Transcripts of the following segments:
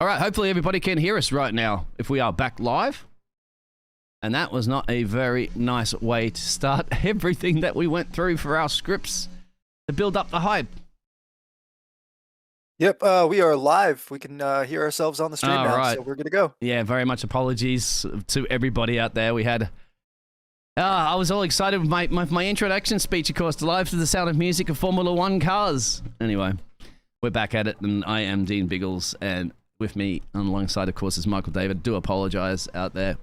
All right, hopefully everybody can hear us right now if we are back live. And that was not a very nice way to start everything that we went through for our scripts to build up the hype. Yep, we are live. We can hear ourselves on the stream now, right. so we're good to go. Yeah, very much apologies to everybody out there. We had... I was all excited with my introduction speech, of course, live to the sound of music of Formula One cars. Anyway, we're back at it, and I am Dean Biggles, and with me alongside, of course, is Michael David. Do apologize out there.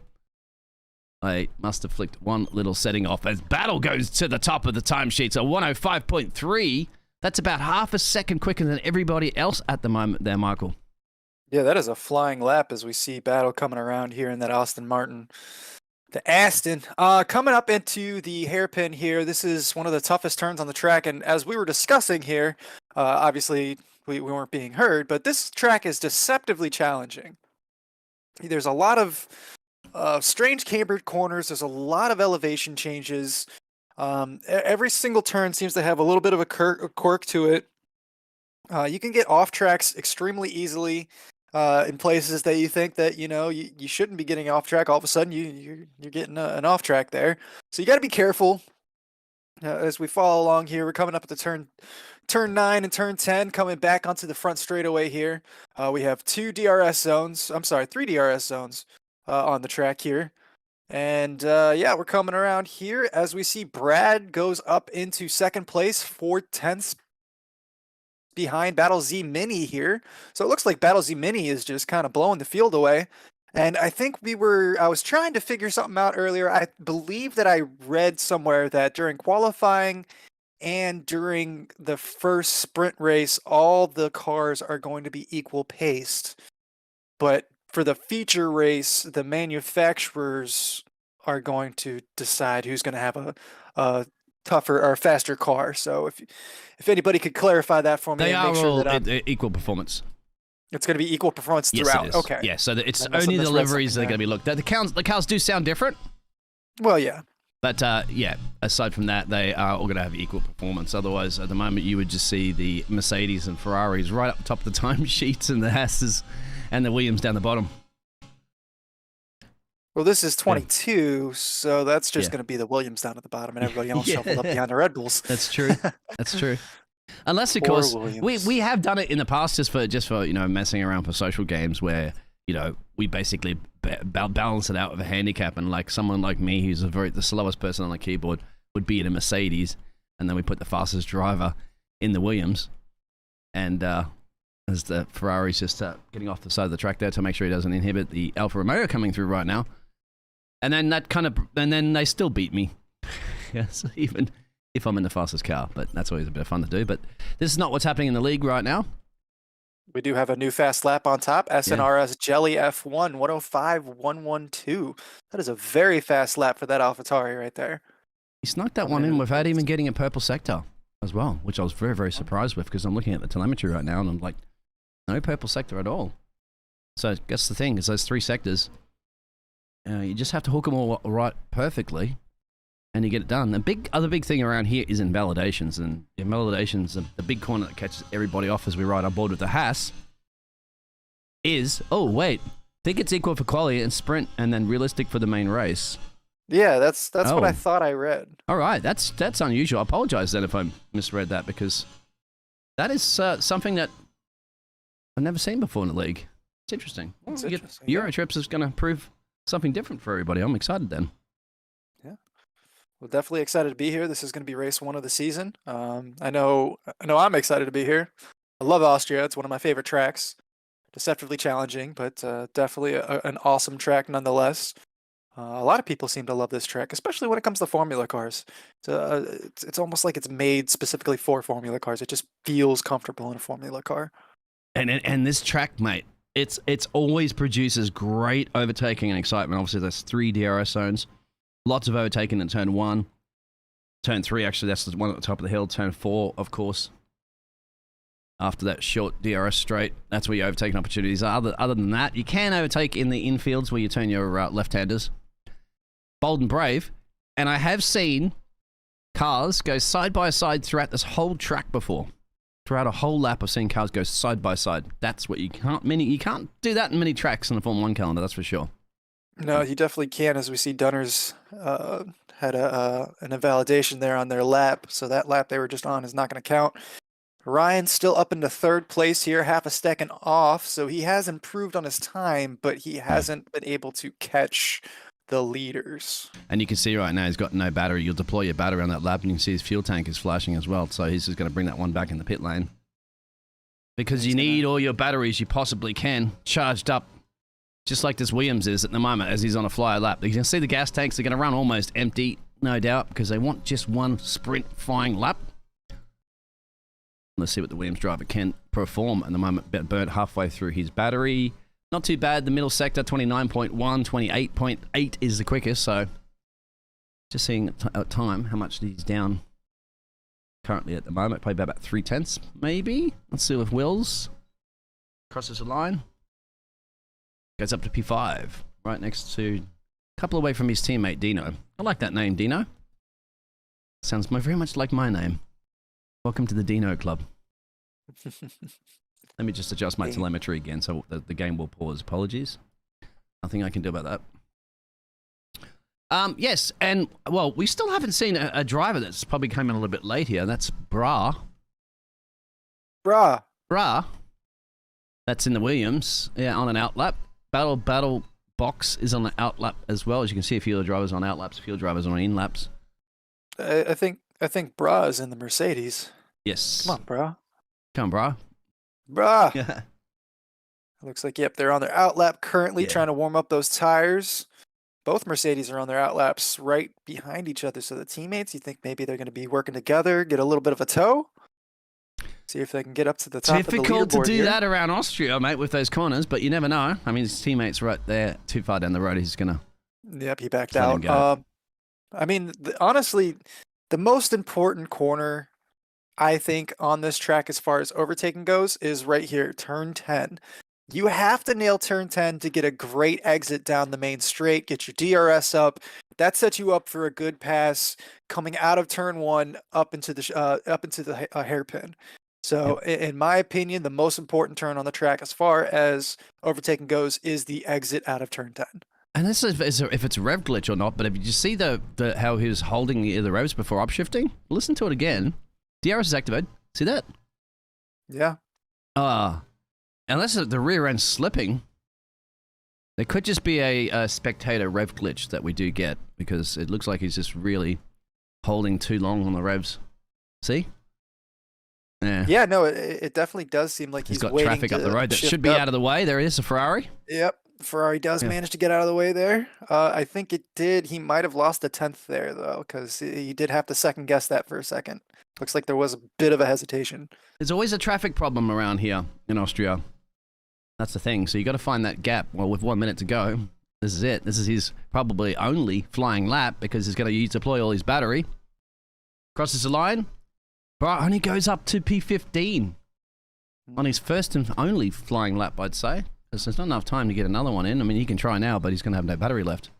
I must have flicked one little setting off as Battle goes to the top of the timesheet. So 105.3. That's about half a second quicker than everybody else at the moment there, Michael. Yeah, that is a flying lap as we see Battle coming around here in that Aston Martin. The Aston. Coming up into the hairpin here, this is one of the toughest turns on the track. And as we were discussing here, obviously we weren't being heard, but this track is deceptively challenging. There's a lot of strange cambered corners. There's a lot of elevation changes. Every single turn seems to have a little bit of a quirk to it. You can get off tracks extremely easily in places that you think that you shouldn't be getting off track. All of a sudden, you're getting an off track there. So you got to be careful as we follow along here. We're coming up at the turn 9 and turn 10, coming back onto the front straightaway here. We have 3 DRS zones on the track here. And yeah, we're coming around here as we see Brad goes up into second place, 4/10 behind Battle Z Mini here. So it looks like Battle Z Mini is just kind of blowing the field away. And I think I was trying to figure something out earlier. I believe that I read somewhere that during qualifying and during the first sprint race, all the cars are going to be equal paced. But for the feature race, the manufacturers are going to decide who's going to have a tougher or faster car. So if anybody could clarify that for me, They and are make sure all that equal performance. It's going to be equal performance throughout. Yes, it is. Okay. Yeah, so it's I must only have the misread liveries that are something going to be looked at. The cars do sound different. Well, yeah. But yeah, aside from that, they are all going to have equal performance. Otherwise, at the moment, you would just see the Mercedes and Ferraris right up top of the timesheets and the Hasses and the Williams down the bottom. Well, this is 22, so that's just going to be the Williams down at the bottom and everybody else shuffled up behind the Red Bulls. That's true. That's true. Unless, of course, we have done it in the past just for messing around for social games where we basically balance it out with a handicap, and like someone like me who's the slowest person on the keyboard would be in a Mercedes, and then we put the fastest driver in the Williams, and as the Ferrari's just getting off the side of the track there to make sure he doesn't inhibit the Alfa Romeo coming through right now, and then they still beat me. Yes, even if I'm in the fastest car, but that's always a bit of fun to do. But this is not what's happening in the league right now. We do have a new fast lap on top. SNRS Jelly F1 105.112. That is a very fast lap for that AlphaTauri right there. He snuck that one in without even getting a purple sector as well, which I was very, very surprised with, because I'm looking at the telemetry right now and I'm like, no purple sector at all. So I guess the thing is those 3 sectors, you just have to hook them all right perfectly, and you get it done. The other big thing around here is invalidations, and invalidations, the big corner that catches everybody off as we ride on board with the Haas is, oh wait, think it's equal for quali and sprint, and then realistic for the main race. Yeah, that's what I thought I read. All right, that's unusual. I apologize then if I misread that, because that is something that I've never seen before in the league. It's interesting. It's interesting. Tripz is going to prove something different for everybody. I'm excited then. Yeah. Well, definitely excited to be here. This is going to be race 1 of the season. I know I'm excited to be here. I love Austria. It's one of my favorite tracks. Deceptively challenging, but definitely an awesome track nonetheless. A lot of people seem to love this track, especially when it comes to formula cars. It's almost like it's made specifically for formula cars. It just feels comfortable in a formula car. And this track, mate, it's always produces great overtaking and excitement. Obviously, there's 3 DRS zones. Lots of overtaking in turn 1. Turn 3, actually, that's the one at the top of the hill. Turn 4, of course. After that short DRS straight, that's where your overtaking opportunities are. Other than that, you can overtake in the infields where you turn your left-handers. Bold and brave. And I have seen cars go side by side throughout this whole track before. throughout a whole lap of seeing cars go side by side. That's what you can't do that in many tracks on the Formula 1 calendar, that's for sure. No, you definitely can, as we see Dunner's had an invalidation there on their lap, so that lap they were just on is not going to count. Ryan's still up into third place here, half a second off, so he has improved on his time, but he hasn't been able to catch the leaders. And you can see right now he's got no battery. You'll deploy your battery on that lap, and you can see his fuel tank is flashing as well, so he's just going to bring that one back in the pit lane. Because you need all your batteries you possibly can charged up, just like this Williams is at the moment as he's on a flyer lap. You can see the gas tanks are going to run almost empty, no doubt, because they want just one sprint flying lap. Let's see what the Williams driver can perform at the moment. Burnt halfway through his battery. Not too bad. The middle sector, 29.1, 28.8 is the quickest. So just seeing at time how much he's down currently at the moment. Probably about 3/10, maybe. Let's see if Wills crosses the line. Goes up to P5, right next to a couple away from his teammate, Dino. I like that name, Dino. Sounds very much like my name. Welcome to the Dino Club. Let me just adjust my telemetry again so the game will pause. Apologies. Nothing I can do about that. Yes, and, well, we still haven't seen a driver that's probably come in a little bit late here. That's Bra. Bra. That's in the Williams. Yeah, on an outlap. Battle Box is on the outlap as well. As you can see, a few of the drivers on outlaps, a few drivers on in-laps. I think Bra is in the Mercedes. Yes. Come on, Bra. Come on, Bra. Bra. Yeah. Looks like, yep, they're on their outlap currently, trying to warm up those tires. Both Mercedes are on their outlaps right behind each other. So the teammates, you think maybe they're going to be working together, get a little bit of a tow? See if they can get up to the top of the leaderboard. Difficult to do that around Austria, mate, with those corners, but you never know. I mean, his teammate's right there, too far down the road. He's going to... Yep, he backed out. I mean, honestly, the most important corner, I think, on this track as far as overtaking goes is right here, turn 10. You have to nail turn 10 to get a great exit down the main straight, get your DRS up. That sets you up for a good pass coming out of turn 1 up into the hairpin. So, in my opinion, the most important turn on the track as far as overtaking goes is the exit out of turn 10. And this is if it's a rev glitch or not, but if you just see how he was holding the revs before upshifting, listen to it again. DRS is activated. See that? Yeah. Unless the rear end's slipping, there could just be a spectator rev glitch that we do get, because it looks like he's just really holding too long on the revs. See? Yeah. Yeah, no, it definitely does seem like he's got waiting traffic up the road that should be out of the way. There is a Ferrari. Yep. Ferrari does manage to get out of the way there. I think it did. He might have lost a 10th there, though, because he did have to second guess that for a second. Looks like there was a bit of a hesitation. There's always a traffic problem around here in Austria. That's the thing. So you got to find that gap. Well, with 1 minute to go, this is it. This is his probably only flying lap, because he's going to deploy all his battery. Crosses the line. But only goes up to P15 on his first and only flying lap, I'd say. Because there's not enough time to get another one in. I mean, he can try now, but he's going to have no battery left.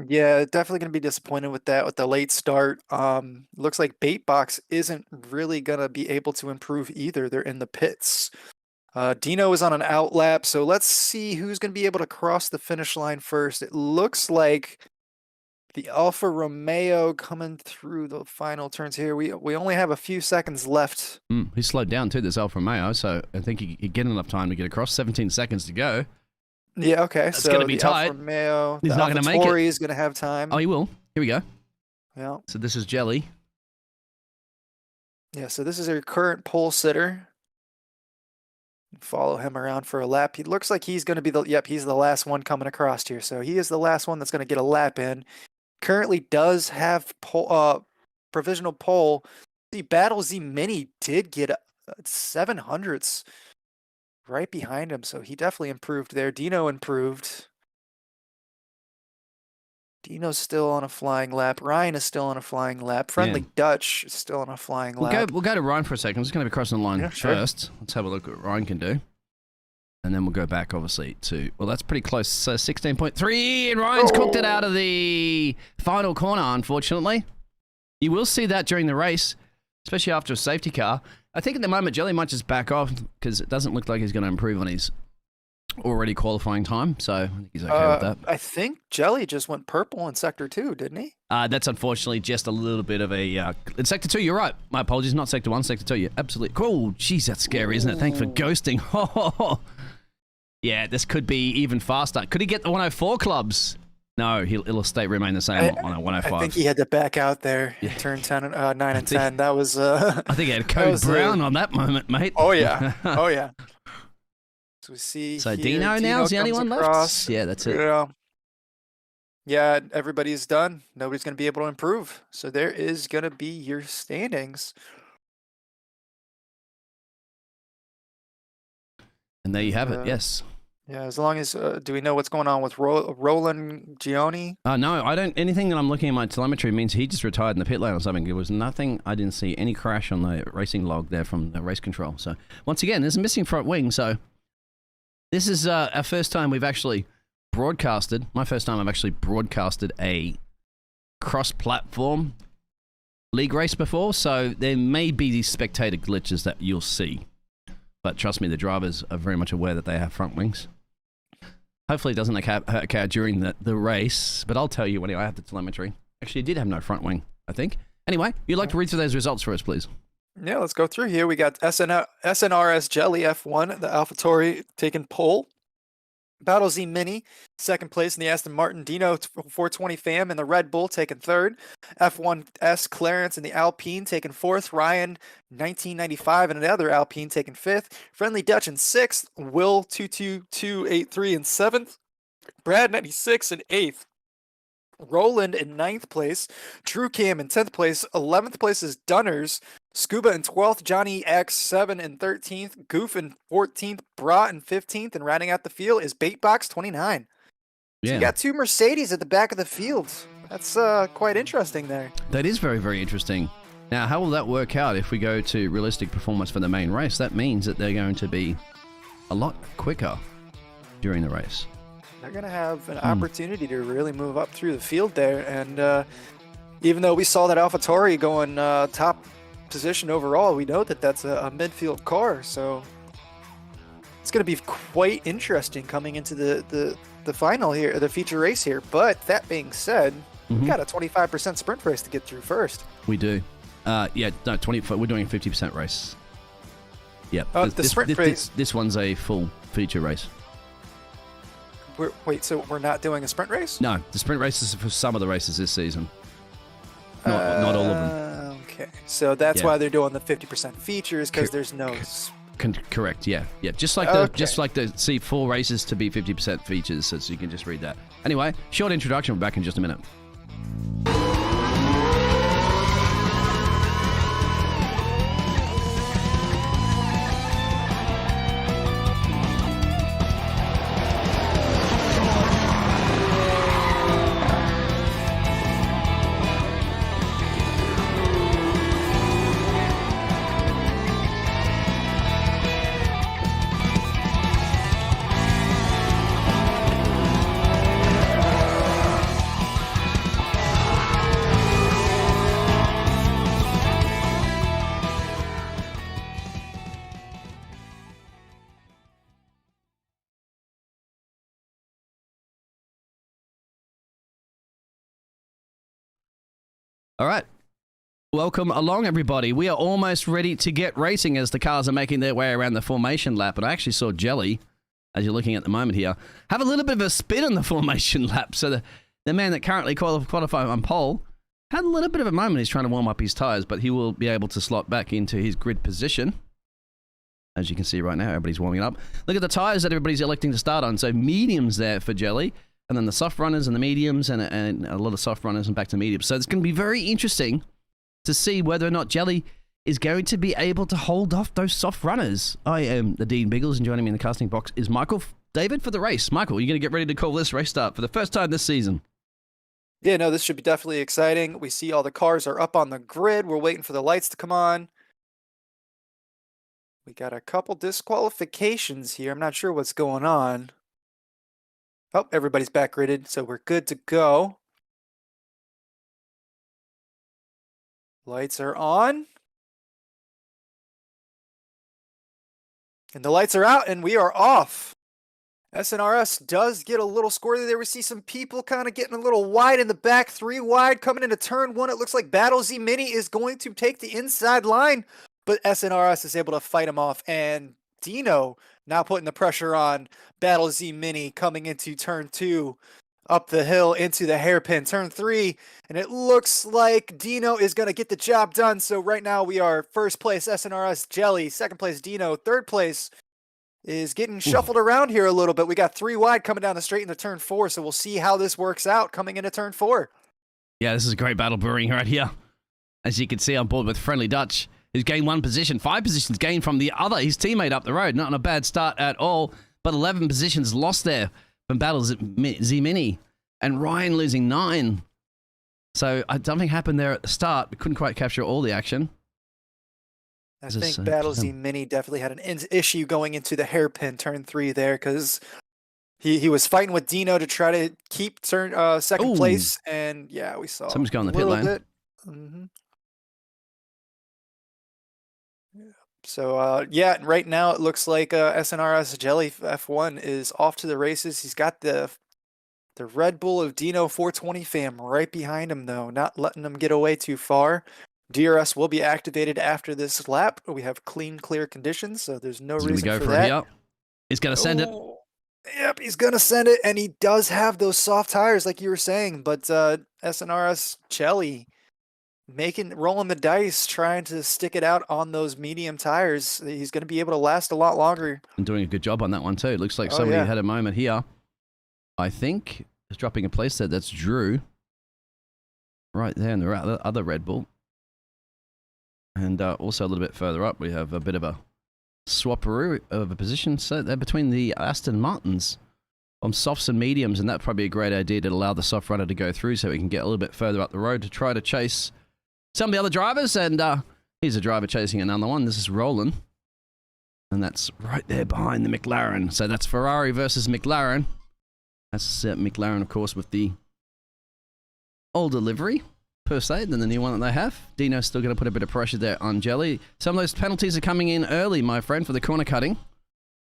Yeah, definitely going to be disappointed with that, with the late start. Looks like Baitbox isn't really going to be able to improve either. They're in the pits. Dino is on an outlap, so let's see who's going to be able to cross the finish line first. It looks like the Alfa Romeo coming through the final turns here. We only have a few seconds left. He slowed down too, this Alfa Romeo, so I think he get enough time to get across. 17 seconds to go. Yeah, okay. It's going to be tight. Alfa Romeo, he's not going to make it. He's going to have time. Oh, he will. Here we go. Yeah. So this is Jelly. Yeah, so this is our current pole sitter. Follow him around for a lap. He looks like he's going to be he's the last one coming across here. So he is the last one that's going to get a lap in. Currently does have provisional pole. The Battle Z Mini did get 700s right behind him, so he definitely improved there. Dino improved. Dino's still on a flying lap. Ryan is still on a flying lap. Friendly Dutch is still on a flying lap. We'll go to Ryan for a second. I'm just going to be crossing the line first. Let's have a look at what Ryan can do. And then we'll go back, obviously, to... Well, that's pretty close. 16.3, and Ryan's cooked it out of the final corner, unfortunately. You will see that during the race. especially after a safety car. I think at the moment, Jelly might just back off because it doesn't look like he's going to improve on his already qualifying time. So I think he's okay with that. I think Jelly just went purple in Sector 2, didn't he? That's unfortunately just a little bit of a... in Sector 2, you're right. My apologies, not Sector 1, Sector 2. You're absolutely... Cool. Jeez, that's scary, isn't it? Thanks for ghosting. Yeah, this could be even faster. Could he get the 104 clubs? No, it'll remain the same on a 105. I think he had to back out there in turn 10, 9 and 10. That was... I think he had Code Brown on that moment, mate. Oh, yeah. Oh, yeah. So we see so here, Dino now is the only one left? Yeah, that's it. Yeah, everybody's done. Nobody's going to be able to improve. So there is going to be your standings. And there you have it, yes. Yeah, as long as, do we know what's going on with Roland Gioni? No, I don't. Anything that I'm looking at my telemetry means he just retired in the pit lane or something. There was nothing. I didn't see any crash on the racing log there from the race control. So once again, there's a missing front wing. So this is our first time we've actually broadcasted. My first time I've actually broadcasted a cross-platform league race before. So there may be these spectator glitches that you'll see. But trust me, the drivers are very much aware that they have front wings. Hopefully it doesn't occur during the race, but I'll tell you when I have the telemetry. Actually, it did have no front wing, I think. Anyway, you'd like to read through those results for us, please? Yeah, let's go through here. We got SNRS Jelly F1, the AlphaTauri taking pole. Battle Z Mini, second place in the Aston Martin. Dino 420 Fam in the Red Bull taking third. F1S Clarence in the Alpine taking fourth. Ryan 1995 in another Alpine taking fifth. Friendly Dutch in sixth. Will 22283 in seventh. Brad 96 in eighth. Roland in 9th place, True Cam in 10th place, 11th place is Dunners, Scuba in 12th, Johnny X 7 in 13th, Goof in 14th, Bra in 15th, and rounding out the field is Baitbox 29. Yeah. So you got two Mercedes at the back of the field. That's quite interesting there. That is very, very interesting. Now, how will that work out if we go to realistic performance for the main race? That means that they're going to be a lot quicker during the race. They're going to have an opportunity to really move up through the field there. And even though we saw that AlphaTauri going top position overall, we know that that's a midfield car. So it's going to be quite interesting coming into the final here, the feature race here. But that being said, we've got a 25% sprint race to get through first. We do. Yeah, no, 20. We're doing a 50% race. Yep. The sprint race. This one's a full feature race. Wait, so we're not doing a sprint race? No, the sprint race is for some of the races this season. Not all of them. Okay, so that's why they're doing the 50% features, because there's no... Correct, yeah. Just like the C4 races to be 50% features, so you can just read that. Anyway, short introduction, we're back in just a minute. All right. Welcome along, everybody. We are almost ready to get racing as the cars are making their way around the formation lap. And I actually saw Jelly, as you're looking at the moment here, have a little bit of a spin on the formation lap. So the man that currently qualified on pole had a little bit of a moment. He's trying to warm up his tires, but he will be able to slot back into his grid position. As you can see right now, everybody's warming up. Look at the tires that everybody's electing to start on. So mediums there for Jelly. And then the soft runners and the mediums and a lot of soft runners and back to mediums. So it's going to be very interesting to see whether or not Jelly is going to be able to hold off those soft runners. I am the Dean Biggles, and joining me in the casting box is Michael David for the race. Michael, you're going to get ready to call this race start for the first time this season. Yeah, no, this should be definitely exciting. We see all the cars are up on the grid. We're waiting for the lights to come on. We got a couple disqualifications here. I'm not sure what's going on. Oh, everybody's back gridded, so we're good to go. Lights are on. And the lights are out, and we are off. SNRS does get a little squirty there. We see some people kind of getting a little wide in the back, 3 wide coming into turn 1. It looks like Battle Z Mini is going to take the inside line, but SNRS is able to fight him off. And Dino now putting the pressure on Battle Z Mini coming into turn 2, up the hill into the hairpin, turn 3, and it looks like Dino is going to get the job done. So right now we are first place SNRS Jelly, second place Dino, third place is getting shuffled around here a little bit. We got 3 wide coming down the straight into turn 4, so we'll see how this works out coming into turn 4. Yeah, this is a great battle brewing right here. As you can see on board with Friendly Dutch, who's gained 1 position, 5 positions gained from the other, his teammate up the road. Not on a bad start at all, but 11 positions lost there from Battle Z Mini, and Ryan losing 9. So something happened there at the start. We couldn't quite capture all the action. I think Battle Z Mini definitely had an issue going into the hairpin turn 3 there, because he was fighting with Dino to try to keep second place, and yeah, we saw someone's going the pit lane. Mm-hmm. Yeah. So yeah, right now it looks like SNRS Jelly F1 is off to the races. He's got the Red Bull of Dino 420 fam right behind him, though, not letting him get away too far. DRS will be activated after this lap. We have clean, clear conditions, so there's no reason go for that. Yep. He's going to send it. Yep, he's going to send it, and he does have those soft tires, like you were saying, but SNRS Jelly rolling the dice, trying to stick it out on those medium tires. He's going to be able to last a lot longer. And doing a good job on that one, too. It looks like somebody had a moment here. I think is dropping a place there. That's Drew. Right there in the other Red Bull. And also a little bit further up, we have a bit of a swapperoo of a position. So they're between the Aston Martins on softs and mediums, and that'd probably be a great idea to allow the soft runner to go through so we can get a little bit further up the road to try to chase some of the other drivers. And here's a driver chasing another one. This is Roland. And that's right there behind the McLaren. So that's Ferrari versus McLaren. That's McLaren, of course, with the older livery, per se, than the new one that they have. Dino's still going to put a bit of pressure there on Jelly. Some of those penalties are coming in early, my friend, for the corner cutting.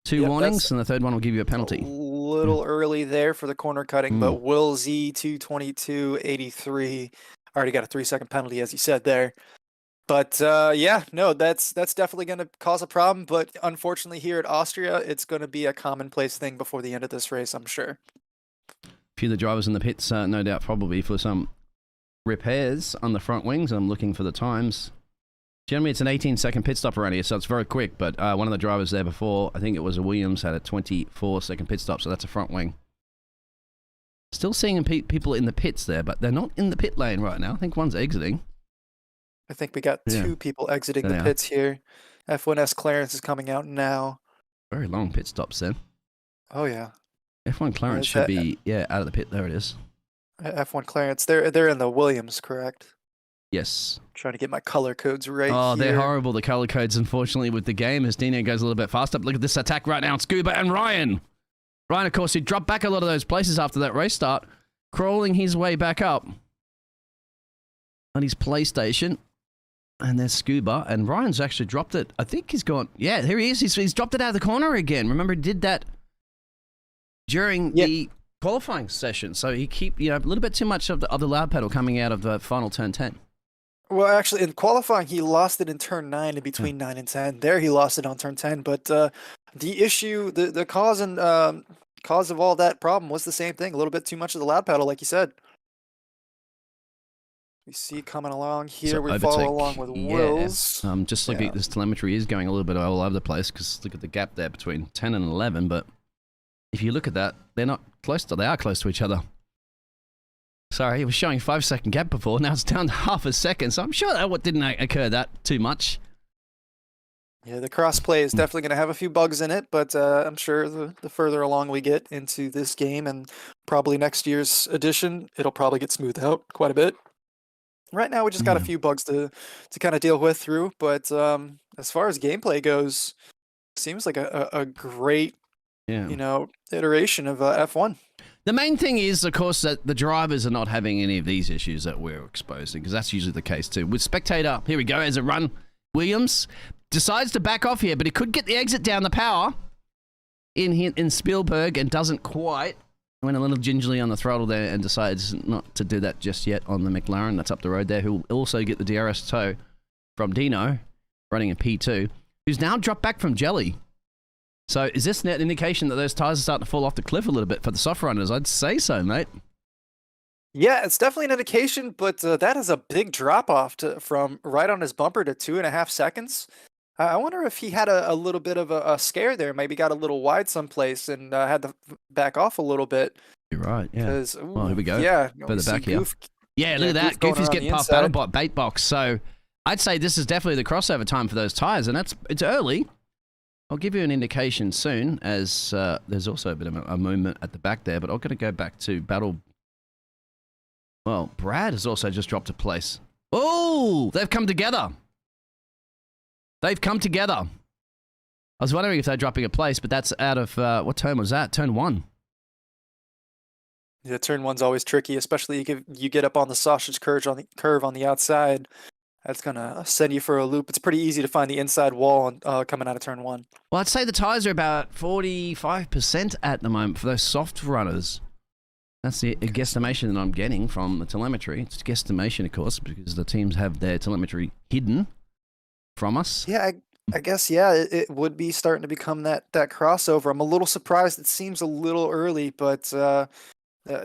2 warnings, and the third one will give you a penalty. A little early there for the corner cutting, but Will Z 222.83 already got a 3-second penalty, as you said there. But yeah, no, that's definitely going to cause a problem. But unfortunately, here at Austria, it's going to be a commonplace thing before the end of this race, I'm sure. A few of the drivers in the pits, no doubt, probably for some repairs on the front wings. I'm looking for the times. Generally, it's an 18-second pit stop around here, so it's very quick. But one of the drivers there before, I think it was a Williams, had a 24-second pit stop, so that's a front wing. Still seeing people in the pits there, but they're not in the pit lane right now. I think one's exiting. I think we got 2 people exiting the pits here. F1S Clarence is coming out now. Very long pit stops then. Oh, yeah. F1 Clarence should be, out of the pit. There it is. F1 Clarence. They're in the Williams, correct? Yes. Trying to get my color codes right here. Oh, they're horrible, the color codes, unfortunately, with the game, as Dino goes a little bit faster. Look at this attack right now. Scuba and Ryan. Ryan, of course, he dropped back a lot of those places after that race start, crawling his way back up on his PlayStation. And there's Scuba, and Ryan's actually dropped it. I think he's gone. Yeah, here he is. He's dropped it out of the corner again. Remember, he did that during the qualifying session. So he keep, a little bit too much of the loud pedal coming out of the final turn 10. Well, actually, in qualifying, he lost it in turn 9 in between 9 and 10. There, he lost it on turn 10. But the issue, the cause and cause of all that problem was the same thing. A little bit too much of the loud pedal, like you said. We see coming along here. So we follow along with Wills. Just looking at this telemetry is going a little bit all over the place because look at the gap there between 10 and 11. But if you look at that, they're not close to. They are close to each other. Sorry, it was showing 5-second gap before. Now it's down to half a second. So I'm sure that didn't occur that too much. Yeah, the crossplay is definitely going to have a few bugs in it, but I'm sure the further along we get into this game and probably next year's edition, it'll probably get smoothed out quite a bit. Right now, we just got a few bugs to kind of deal with through, but as far as gameplay goes, seems like a great, iteration of F1. The main thing is, of course, that the drivers are not having any of these issues that we're exposing, because that's usually the case too. With Spectator, here we go, as a run, Williams decides to back off here, but he could get the exit down the power in Spielberg and doesn't quite. Went a little gingerly on the throttle there and decides not to do that just yet on the McLaren that's up the road there, who will also get the DRS tow from Dino, running a P2, who's now dropped back from Jelly. So is this an indication that those tyres are starting to fall off the cliff a little bit for the soft runners? I'd say so, mate. Yeah, it's definitely an indication, but that is a big drop-off from right on his bumper to 2.5 seconds. I wonder if he had a little bit of a scare there, maybe got a little wide someplace and had to back off a little bit. You're right, yeah. Well, here we go. Yeah. Further back here. Yeah, look at that. Goofy's getting past BattleBot bait box. So I'd say this is definitely the crossover time for those tyres, and it's early. I'll give you an indication soon, as there's also a bit of a movement at the back there, but I'm going to go back to Battle. Well, Brad has also just dropped a place. Oh, they've come together. They've come together. I was wondering if they're dropping a place, but that's out of, what turn was that? Turn 1. Yeah, turn 1's always tricky, especially you get up on the sausage curve on the outside. That's going to send you for a loop. It's pretty easy to find the inside wall coming out of turn 1. Well, I'd say the tyres are about 45% at the moment for those soft runners. That's the guesstimation that I'm getting from the telemetry. It's a guesstimation, of course, because the teams have their telemetry hidden from us. Yeah, I guess, yeah, it would be starting to become that crossover. I'm a little surprised. It seems a little early, but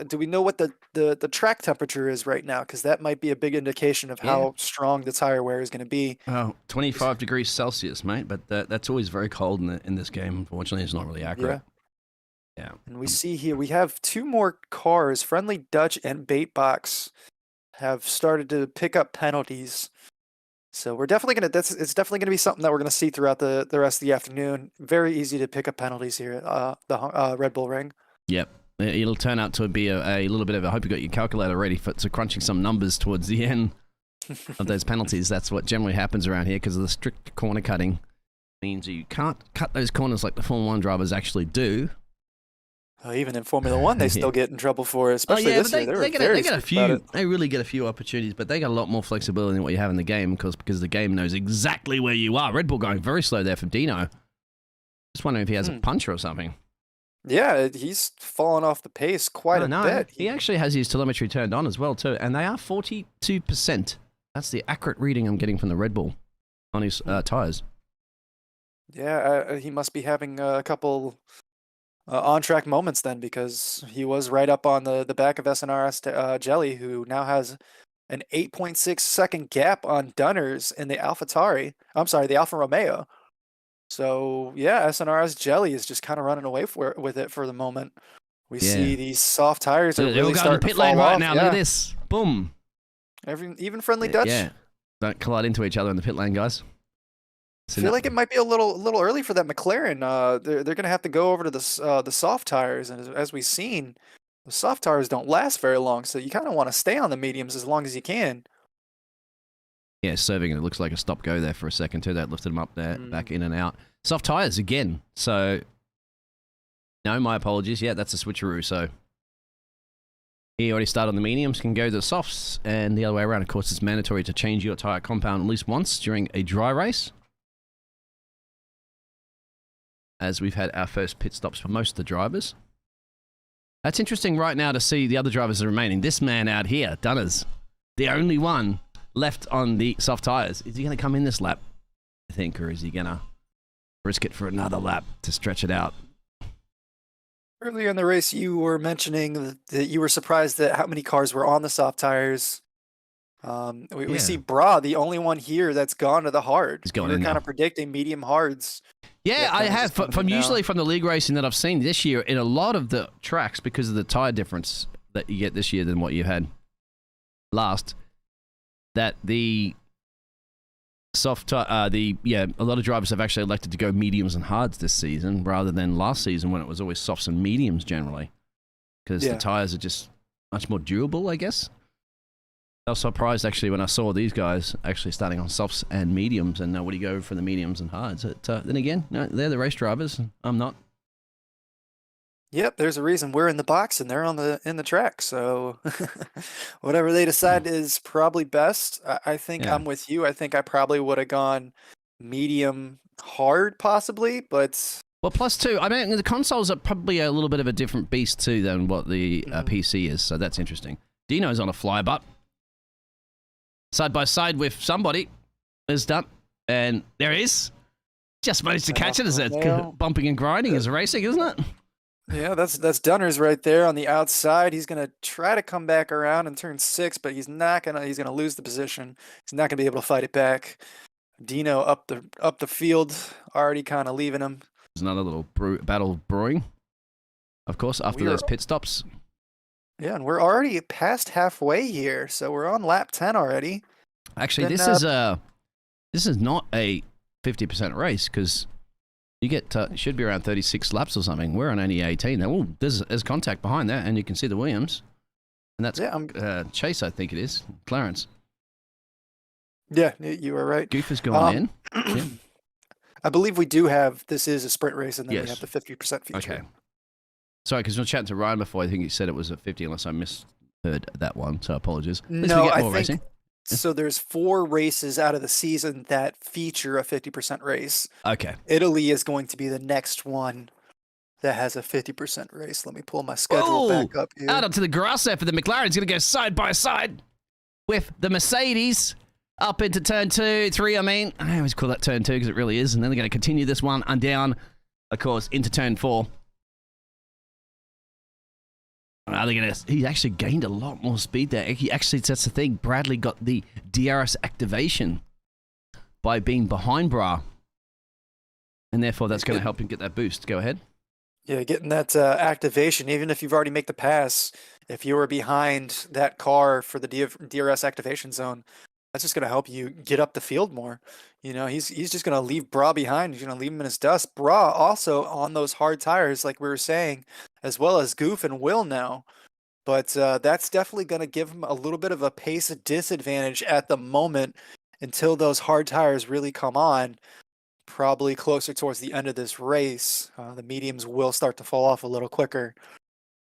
do we know what the track temperature is right now? Because that might be a big indication of how strong the tire wear is going to be. Oh, 25 degrees Celsius, mate, but that's always very cold in this game. Unfortunately, it's not really accurate. Yeah. And we see here, we have 2 more cars, Friendly Dutch and Baitbox, have started to pick up penalties. So we're definitely going to, it's definitely going to be something that we're going to see throughout the rest of the afternoon. Very easy to pick up penalties here at the Red Bull Ring. Yep. It'll turn out to be a little bit of, I hope you got your calculator ready for crunching some numbers towards the end of those penalties. That's what generally happens around here because of the strict corner cutting. Means you can't cut those corners like the Formula 1 drivers actually do. Even in Formula 1, they still get in trouble for it, especially this year. They get a few. They really get a few opportunities, but they got a lot more flexibility than what you have in the game because the game knows exactly where you are. Red Bull going very slow there from Dino. Just wondering if he has a puncher or something. Yeah, he's fallen off the pace quite a bit. He actually has his telemetry turned on as well too, and they are 42%. That's the accurate reading I'm getting from the Red Bull on his tires. Yeah, he must be having a couple on-track moments then, because he was right up on the back of SNRS Jelly, who now has an 8.6 second gap on Dunners in the the Alfa Romeo. So yeah, SNRS Jelly is just kind of running away with it for the moment. We see these soft tires are really starting to fall off. They're all going to pit lane right now. Look at this. Boom. Even Friendly Dutch. Yeah. Don't collide into each other in the pit lane, guys. I feel like it might be a little early for that McLaren. They're going to have to go over to the soft tires, and as we've seen, the soft tires don't last very long. So you kind of want to stay on the mediums as long as you can. Yeah, serving, it looks like a stop-go there for a second too. That lifted them up there, back in and out. Soft tires again. So, no, my apologies. Yeah, that's a switcheroo. So, he already started on the mediums, can go to the softs, and the other way around. Of course, it's mandatory to change your tire compound at least once during a dry race, as we've had our first pit stops for most of the drivers. That's interesting right now to see the other drivers are remaining. This man out here, Dunners, the only one left on the soft tires. Is he going to come in this lap, I think, or is he going to risk it for another lap to stretch it out? Earlier in the race, you were mentioning that you were surprised at how many cars were on the soft tires. We see Bra, the only one here that's gone to the hard. He's going in kind of predicting medium hards. Yeah, I have. Usually from the league racing that I've seen this year, in a lot of the tracks, because of the tire difference that you get this year than what you had last, that the soft, a lot of drivers have actually elected to go mediums and hards this season rather than last season when it was always softs and mediums generally, because the tires are just much more durable, I guess. I was surprised actually when I saw these guys actually starting on softs and mediums, and would he go for the mediums and hards? Then again, no, they're the race drivers. I'm not. Yep, there's a reason we're in the box and they're in the track. So whatever they decide is probably best. I think I'm with you. I think I probably would have gone medium hard, possibly, but Well, +2. I mean, the consoles are probably a little bit of a different beast too than what the PC is, so that's interesting. Dino's on a fly butt. Side by side with somebody is done. And there he is. Just managed to catch it as it's bumping and grinding as racing, isn't it? Yeah, that's Dunners right there on the outside. He's gonna try to come back around and turn 6, but he's gonna lose the position. He's not gonna be able to fight it back. Dino up the field, already kind of leaving him. There's another little battle brewing, of course, after those pit stops. Yeah, and we're already past halfway here, so we're on lap 10 already. Actually, this is not a 50% race because you get should be around 36 laps or something. We're on only 18. Oh, there's contact behind that, and you can see the Williams, and that's Chase, I think it is, Clarence. Yeah, you were right. Goof is going in. Yeah. I believe we do have, this is a sprint race, and then we have the 50% feature. Okay. Sorry, because we were chatting to Ryan before. I think he said it was a 50, unless I misheard that one. So apologies. No, I think racing. So. There's 4 races out of the season that feature a 50% race. Okay. Italy is going to be the next one that has a 50% race. Let me pull my schedule back up here. Out onto the grass there for the McLaren's going to go side by side with the Mercedes. Up into turn 2, 3, I mean. I always call that turn 2 because it really is. And then they're going to continue this one and down, of course, into turn 4. He actually gained a lot more speed there. That's the thing. Bradley got the DRS activation by being behind Bra. And therefore, that's going to help him get that boost. Go ahead. Yeah, getting that activation, even if you've already made the pass, if you were behind that car for the DRS activation zone, that's just going to help you get up the field more. You know, he's just going to leave Bra behind. He's going to leave him in his dust. Bra also on those hard tires, like we were saying, as well as Goof and Will now. But that's definitely going to give him a little bit of a pace disadvantage at the moment until those hard tires really come on. Probably closer towards the end of this race. The mediums will start to fall off a little quicker.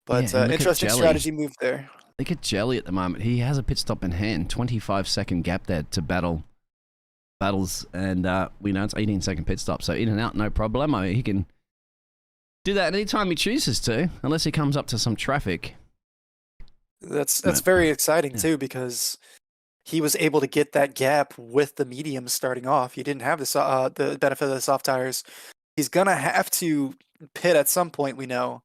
But interesting strategy move there. Look at Jelly at the moment. He has a pit stop in hand. 25-second gap there to battles. And we know it's 18-second pit stop. So in and out, no problemo. He can do that anytime he chooses to, unless he comes up to some traffic. That's very exciting too, because he was able to get that gap with the mediums starting off. He didn't have the benefit of the soft tires. He's gonna have to pit at some point, we know.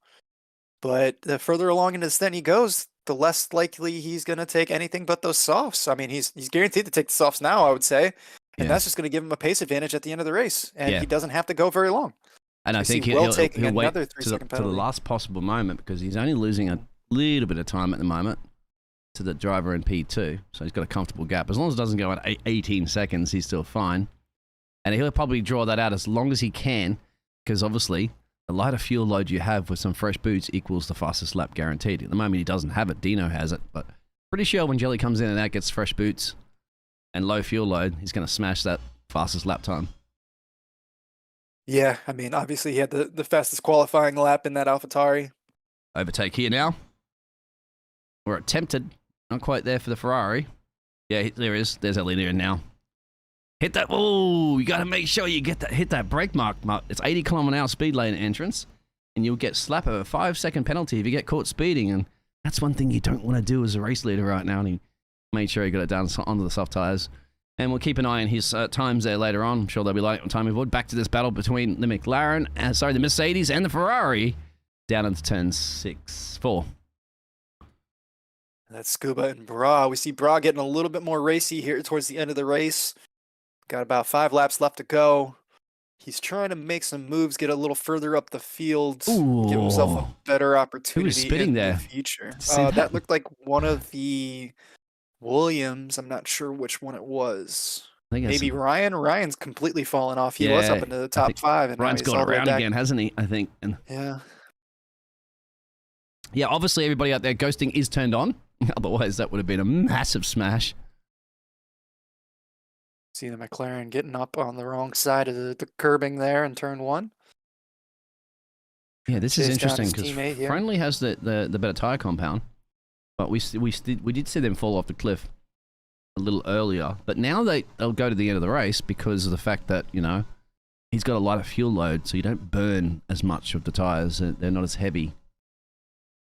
But the further along in his stint he goes, the less likely he's gonna take anything but those softs. I mean, he's guaranteed to take the softs now, I would say, and that's just gonna give him a pace advantage at the end of the race, and he doesn't have to go very long. And I think he'll wait to the last possible moment, because he's only losing a little bit of time at the moment to the driver in P2, so he's got a comfortable gap. As long as it doesn't go at 18 seconds, he's still fine. And he'll probably draw that out as long as he can, because obviously the lighter fuel load you have with some fresh boots equals the fastest lap guaranteed. At the moment he doesn't have it, Dino has it, but pretty sure when Jelly comes in and out, gets fresh boots and low fuel load, he's going to smash that fastest lap time. Yeah, I mean, obviously he had the fastest qualifying lap in that AlphaTauri. Overtake here now. Or attempted. Not quite there for the Ferrari. Yeah, there is. There's our leader in now. Hit that. Oh, you got to make sure you get that. Hit that brake mark. It's 80 km/h speed lane entrance, and you'll get slapped of a 5-second penalty if you get caught speeding. And that's one thing you don't want to do as a race leader right now. And he made sure he got it down onto the soft tires. And we'll keep an eye on his times there later on. I'm sure they'll be light on time aboard. Back to this battle between the the Mercedes and the Ferrari down into turn 4. That's Scuba and Bra. We see Bra getting a little bit more racy here towards the end of the race. Got about 5 laps left to go. He's trying to make some moves, get a little further up the field, give himself a better opportunity. Who was spitting there? The future. That looked like one of the Williams. I'm not sure which one it was. Maybe Ryan. Ryan's completely fallen off. He was up into the top 5. And Ryan's gone around again, hasn't he? I think. Yeah. Yeah, obviously everybody out there, ghosting is turned on. Otherwise, that would have been a massive smash. See the McLaren getting up on the wrong side of the curbing there in turn 1. Yeah, this is interesting because Friendly has the better tire compound, but we did see them fall off the cliff a little earlier. But now they'll go to the end of the race because of the fact that, you know, he's got a lighter fuel load, so you don't burn as much of the tires. They're not as heavy.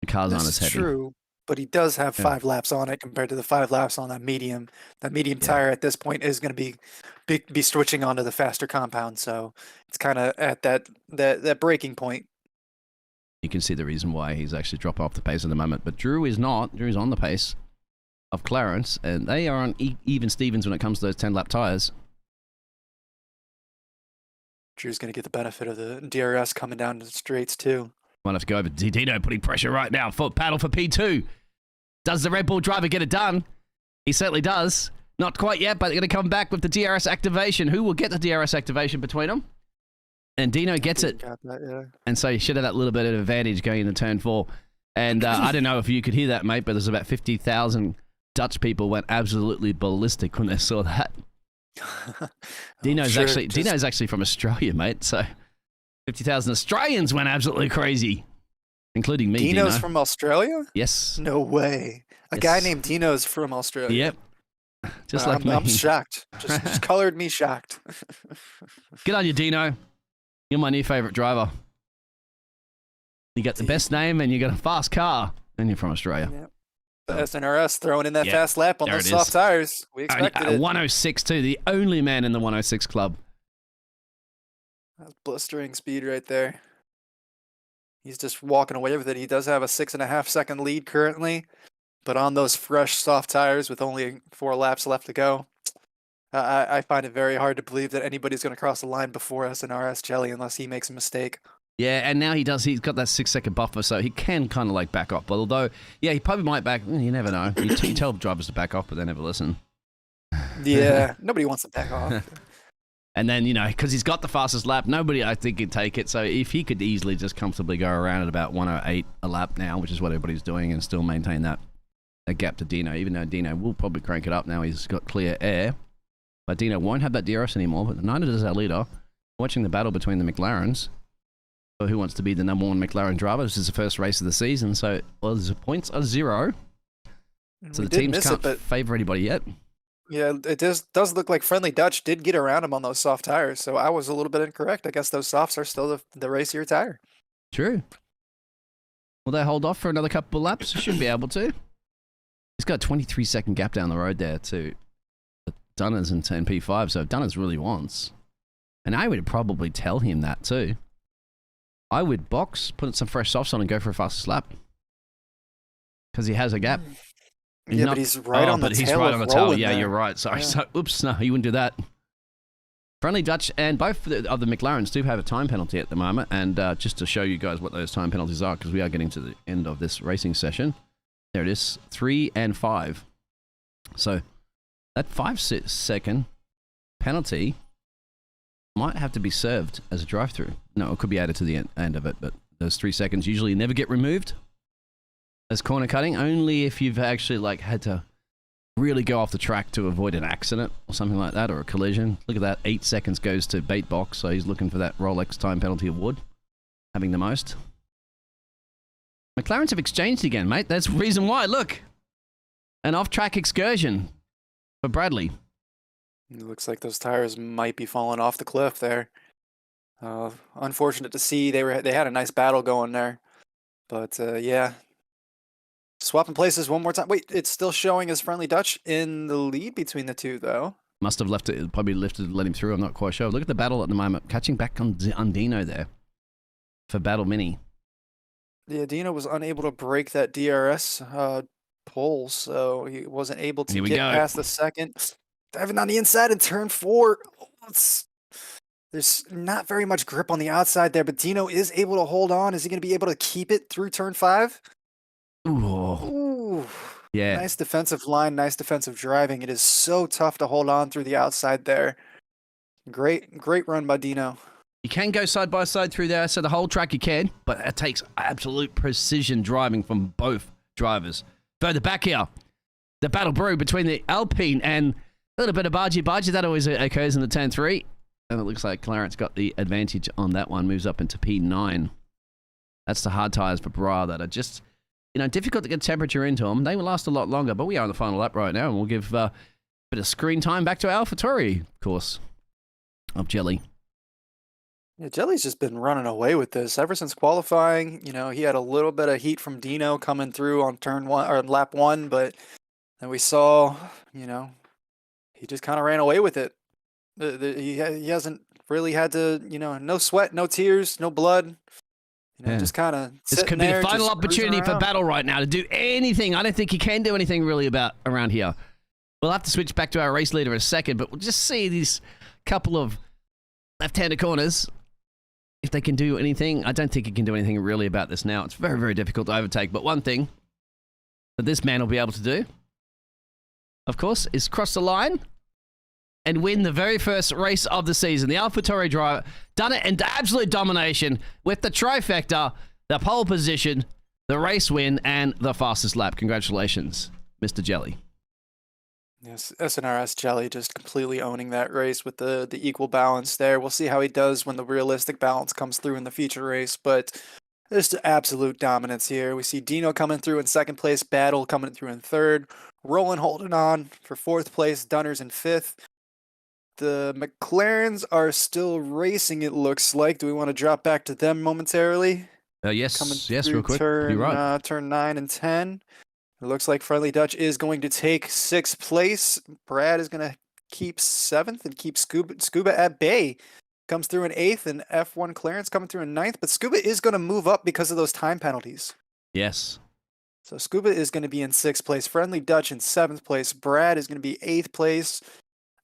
The cars aren't as heavy. That's true, but he does have 5 laps on it compared to the 5 laps on that medium. That medium tire at this point is going to be switching onto the faster compound, so it's kind of at that breaking point. You can see the reason why he's actually dropped off the pace at the moment. But Drew is not. Drew's on the pace of Clarence, and they are on even Stevens when it comes to those 10-lap tires. Drew's going to get the benefit of the DRS coming down to the straights, too. Might have to go over Dino putting pressure right now. Paddle for P2. Does the Red Bull driver get it done? He certainly does. Not quite yet, but they're going to come back with the DRS activation. Who will get the DRS activation between them? And Dino gets it. Got that, yeah. And so you should have that little bit of advantage going into turn 4. And I don't know if you could hear that, mate, but there's about 50,000 Dutch people went absolutely ballistic when they saw that. Dino's actually from Australia, mate. So 50,000 Australians went absolutely crazy, including me. Dino's Dino. From Australia? Yes. No way. A guy named Dino's from Australia. Yep. Just like me. I'm shocked. Just colored me shocked. Good on you, Dino. You're my new favorite driver. You got the best name and you got a fast car, and you're from Australia. Yep. The SNRS throwing in that fast lap on those soft tires. We expected it. 106 too, the only man in the 106 club. That's blistering speed right there. He's just walking away with it. He does have a 6.5-second lead currently, but on those fresh soft tires with only 4 laps left to go, I find it very hard to believe that anybody's going to cross the line before SNRS Jelly unless he makes a mistake. Yeah, and now he does. He's got that 6-second buffer, so he can kind of like back off. But although, yeah, he probably might back. You never know. You tell drivers to back off, but they never listen. Yeah, nobody wants to back off. And then, you know, because he's got the fastest lap, nobody, I think, could take it. So if he could easily just comfortably go around at about 108 a lap now, which is what everybody's doing, and still maintain that gap to Dino, even though Dino will probably crank it up now. He's got clear air. But Dino won't have that DRS anymore, but neither does our leader. Watching the battle between the McLarens. So who wants to be the number 1 McLaren driver? This is the first race of the season, so the points are 0. So the teams can't favor anybody yet. Yeah, it does look like Friendly Dutch did get around him on those soft tires, so I was a little bit incorrect. I guess those softs are still the racier tire. True. Will they hold off for another couple of laps? Should be able to. He's got a 23-second gap down the road there to Dunners and P5, so if Dunners really wants. And I would probably tell him that too. I would box, put some fresh softs on and go for a fastest lap. Because he has a gap. Yeah, but he's right on the tail. Yeah, you're right. Sorry. Yeah. So, oops, no, you wouldn't do that. Friendly Dutch and both of the McLarens do have a time penalty at the moment. And just to show you guys what those time penalties are, because we are getting to the end of this racing session. There it is, 3 and 5. So that 5-second penalty might have to be served as a drive-through. No, it could be added to the end of it, but those 3 seconds usually never get removed as corner cutting, only if you've actually like had to really go off the track to avoid an accident or something like that, or a collision. Look at that, 8 seconds goes to bait box, so he's looking for that Rolex time penalty award, having the most. McLarens have exchanged again, mate. That's the reason why. Look, an off-track excursion for Bradley. It looks like those tires might be falling off the cliff there. Unfortunate to see. They had a nice battle going there, but yeah. Swapping places one more time. Wait, it's still showing as Friendly Dutch in the lead between the two, though. Must have left it, probably lifted, let him through. I'm not quite sure. Look at the battle at the moment. Catching back on Dino there for Battle Mini. Yeah, Dino was unable to break that DRS pull, so he wasn't able to get past the second. Diving on the inside in turn 4. There's not very much grip on the outside there, but Dino is able to hold on. Is he going to be able to keep it through turn 5? Ooh. Yeah. Nice defensive line, nice defensive driving. It is so tough to hold on through the outside there. Great run by Dino. You can go side by side through there, so the whole track you can, but it takes absolute precision driving from both drivers. Further back here, the battle brew between the Alpine and a little bit of Bargy. That always occurs in the turn 3. And it looks like Clarence got the advantage on that one, moves up into P9. That's the hard tires for Bra that are just, difficult to get temperature into them. They will last a lot longer, but we are on the final lap right now, and we'll give Bit of screen time back to AlphaTauri, of course, of Jelly. Yeah, Jelly's just been running away with this ever since qualifying. You know, he had a little bit of heat from Dino coming through on turn 1 or lap 1, but then we saw, you know, he just kind of ran away with it. He hasn't really had to, you know, no sweat, no tears, no blood. You know, just kind of this could be the final opportunity for Battle right now to do anything. I don't think he can do anything really around here. We'll have to switch back to our race leader in a second, but we'll just see these couple of left-handed corners. If they can do anything, I don't think he can do anything really about this now. It's very, very difficult to overtake. But one thing that this man will be able to do, of course, is cross the line and win the very first race of the season. The AlphaTauri driver done it in absolute domination with the trifecta, the pole position, the race win, and the fastest lap. Congratulations, Mr. Jelly. Yes, SNRS Jelly just completely owning that race with the equal balance there. We'll see how he does when the realistic balance comes through in the feature race, but there's absolute dominance here. We see Dino coming through in second place, Battle coming through in third, Roland holding on for fourth place, Dunners in fifth. The McLarens are still racing, it looks like. Do we want to drop back to them momentarily? Yes, real quick. You're right. Turn 9 and 10. It looks like Friendly Dutch is going to take 6th place. Brad is going to keep 7th and keep Scuba at bay. Comes through in 8th, and F1 Clarence coming through in 9th. But Scuba is going to move up because of those time penalties. Yes. So Scuba is going to be in 6th place. Friendly Dutch in 7th place. Brad is going to be 8th place.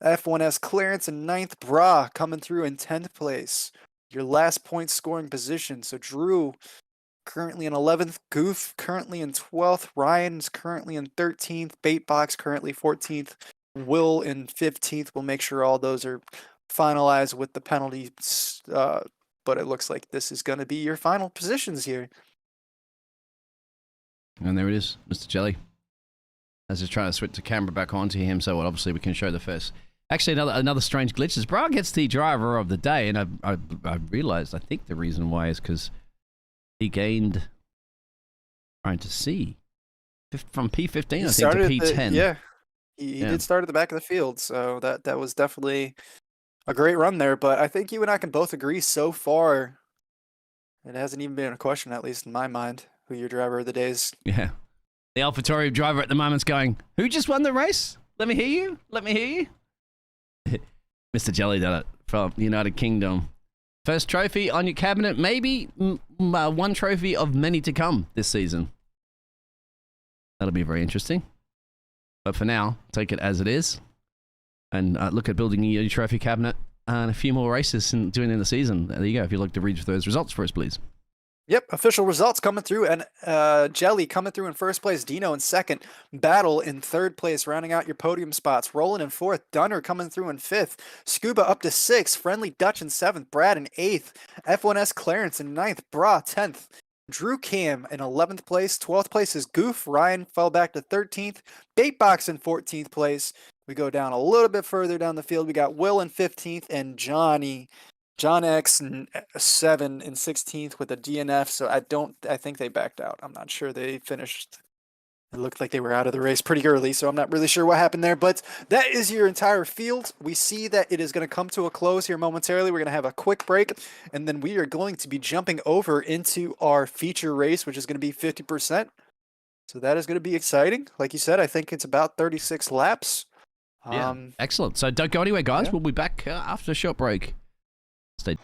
F1S Clarence in 9th. Bra coming through in 10th place. Your last point scoring position. So Drew currently in 11th, Goof currently in 12th, Ryan's currently in 13th, Baitbox currently 14th, Will in 15th. We'll make sure all those are finalized with the penalties, but it looks like this is going to be your final positions here. And there it is, Mr. Jelly. As he's trying to switch the camera back onto him, so obviously we can show the first. Actually, another strange glitch is Bra gets the driver of the day, and I realized, I think the reason why is because he gained, trying to see, from P15 I think to P10. He did start at the back of the field, so that was definitely a great run there. But I think you and I can both agree so far, it hasn't even been a question, at least in my mind, who your driver of the day is. Yeah. The AlphaTauri driver at the moment's going, who just won the race? Let me hear you. Let me hear you. Mr. Jelly did it from the United Kingdom. First trophy on your cabinet, maybe one trophy of many to come this season. That'll be very interesting. But for now, take it as it is. And look at building your trophy cabinet and a few more races during the season. There you go. If you'd like to read those results for us, please. Yep, official results coming through, and Jelly coming through in first place, Dino in second, Battle in third place, rounding out your podium spots, Roland in fourth, Dunner coming through in fifth, Scuba up to sixth, Friendly Dutch in seventh, Brad in eighth, F1S Clarence in ninth, Bra 10th, Drew Cam in 11th place, 12th place is Goof, Ryan fell back to 13th, Baitbox in 14th place. We go down a little bit further down the field, we got Will in 15th, and John X in 7 and 16th with a DNF, so I think they backed out. I'm not sure they finished. It looked like they were out of the race pretty early, so I'm not really sure what happened there, but that is your entire field. We see that it is going to come to a close here momentarily. We're going to have a quick break, and then we are going to be jumping over into our feature race, which is going to be 50%. So that is going to be exciting. Like you said, I think it's about 36 laps. Yeah, excellent. So don't go anywhere, guys. Yeah. We'll be back after a short break. Stay.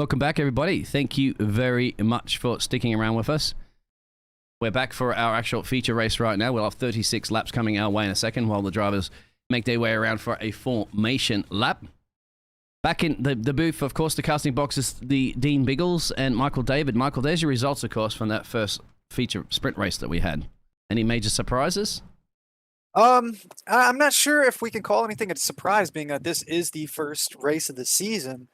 Welcome back, everybody. Thank you very much for sticking around with us. We're back for our actual feature race right now. We'll have 36 laps coming our way in a second while the drivers make their way around for a formation lap. Back in the booth, of course, the casting box is the Dean Biggles and Michael David. Michael, there's your results, of course, from that first feature sprint race that we had. Any major surprises? I'm not sure if we can call anything a surprise, being that this is the first race of the season.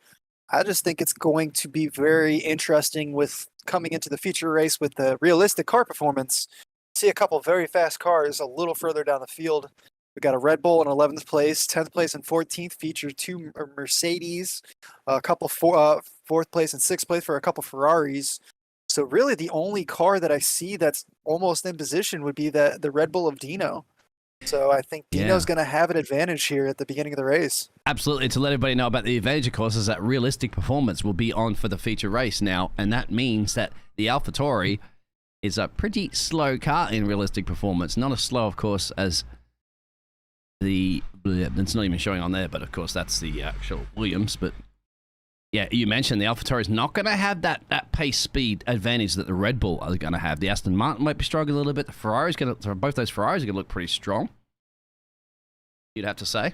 I just think it's going to be very interesting with coming into the feature race with the realistic car performance. See a couple very fast cars a little further down the field. We got a RedBull in 11th place, 10th place and 14th feature 2 Mercedes, a couple 4th place and 6th place for a couple Ferraris. So really the only car that I see that's almost in position would be the RedBull of Dino. So I think Dino's going to have an advantage here at the beginning of the race. Absolutely. To let everybody know about the advantage, of course, is that realistic performance will be on for the feature race now, and that means that the AlphaTauri is a pretty slow car in realistic performance. Not as slow, of course, as the... It's not even showing on there, but of course that's the actual Williams. But yeah, you mentioned the AlphaTauri is not going to have that pace speed advantage that the Red Bull are going to have. The Aston Martin might be struggling a little bit. The Ferrari's going to... Both those Ferraris are going to look pretty strong, you'd have to say.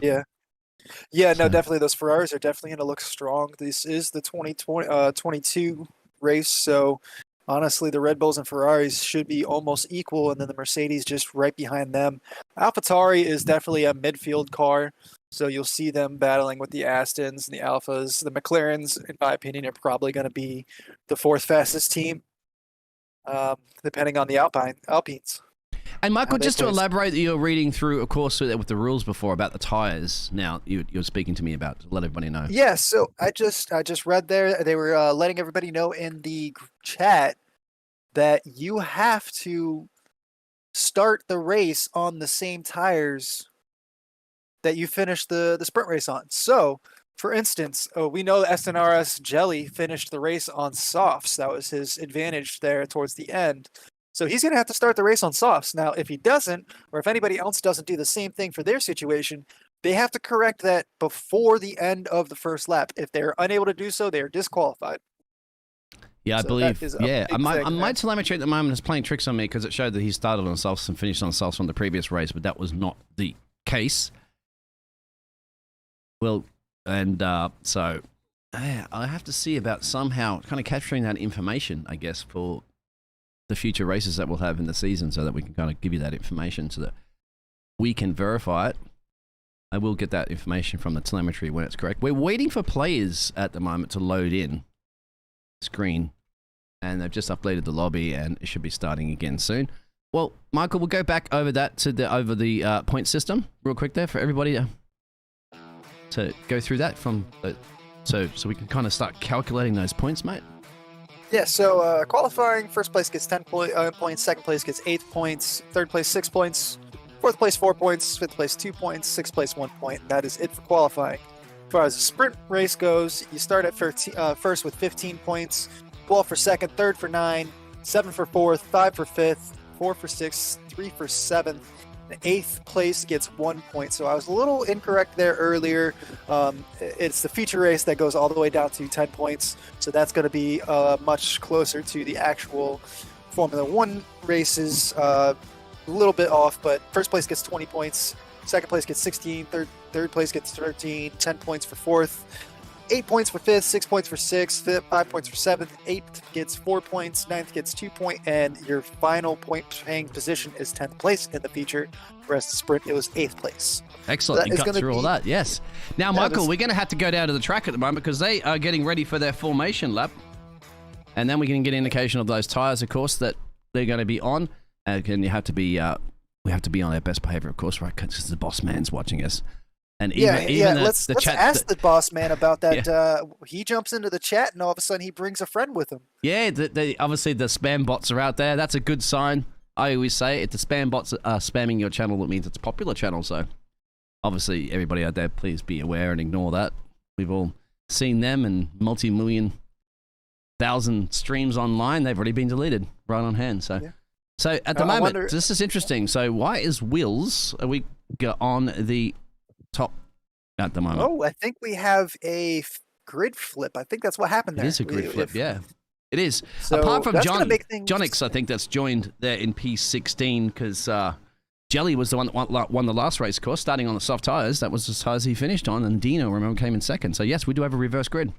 Yeah, no, definitely. Those Ferraris are definitely going to look strong. This is the 2022 race, so honestly, the Red Bulls and Ferraris should be almost equal, and then the Mercedes just right behind them. AlphaTauri is definitely a midfield car, so you'll see them battling with the Astons and the Alphas. The McLarens, in my opinion, are probably going to be the 4th fastest team, depending on the Alpines. And Michael, just to elaborate, you're reading through, of course, with the rules before about the tires. Now you're speaking to me about to let everybody know. Yeah, so I just read there. They were letting everybody know in the chat that you have to start the race on the same tires that you finished the sprint race on. So, for instance, we know SNRS Jelly finished the race on softs. That was his advantage there towards the end. So he's going to have to start the race on softs. Now, if he doesn't, or if anybody else doesn't do the same thing for their situation, they have to correct that before the end of the first lap. If they're unable to do so, they are disqualified. Yeah, I believe. Yeah, my telemetry at the moment is playing tricks on me because it showed that he started on softs and finished on softs from the previous race, but that was not the case. Well, and so I have to see about somehow kind of capturing that information, I guess, for the future races that we'll have in the season, so that we can kind of give you that information so that we can verify it. I will get that information from the telemetry when it's correct. We're waiting for players at the moment to load in screen, and they've just updated the lobby, and it should be starting again soon. Well, Michael, we'll go back over that to the point system real quick there for everybody to go through that from so we can kind of start calculating those points, mate. Yeah, so qualifying, first place gets 10 points, second place gets 8 points, third place 6 points, fourth place 4 points, fifth place 2 points, sixth place 1 point. That is it for qualifying. As far as the sprint race goes, you start at first with 15 points, 12 for second, third for 9, 7 for fourth, 5 for fifth, 4 for sixth, 3 for seventh. The 8th place gets 1 point. So I was a little incorrect there earlier. It's the feature race that goes all the way down to 10 points. So that's going to be much closer to the actual Formula 1 races. A little bit off, but first place gets 20 points. Second place gets 16. Third place gets 13. 10 points for fourth. 8 points for fifth, 6 points for sixth, 5 points for seventh, 8th gets 4 points, 9th gets 2 points, and your final point paying position is 10th place in the feature. Whereas the sprint, it was 8th place. Excellent. You got through all that, yes. Now, Michael, we're going to have to go down to the track at the moment because they are getting ready for their formation lap. And then we can get an indication of those tires, of course, that they're going to be on. And you have to be, we have to be on our best behavior, of course, right? Because the boss man's watching us. And let's ask the boss man about that. Yeah. He jumps into the chat, and all of a sudden he brings a friend with him. Yeah, obviously the spam bots are out there. That's a good sign. I always say if the spam bots are spamming your channel, it means it's a popular channel. So obviously everybody out there, please be aware and ignore that. We've all seen them and multi-million thousand streams online. They've already been deleted right on hand. So, so at the moment, this is interesting. So why is Wills? Are we on the top at the moment? Oh, I think we have a grid flip. I think that's what happened there. It is a grid flip, yeah. It is. So apart from that's gonna make things... Jonix, I think that's joined there in P16 because Jelly was the one that won the last race course, starting on the soft tires. That was the tires he finished on, and Dino, remember, came in second. So yes, we do have a reverse grid.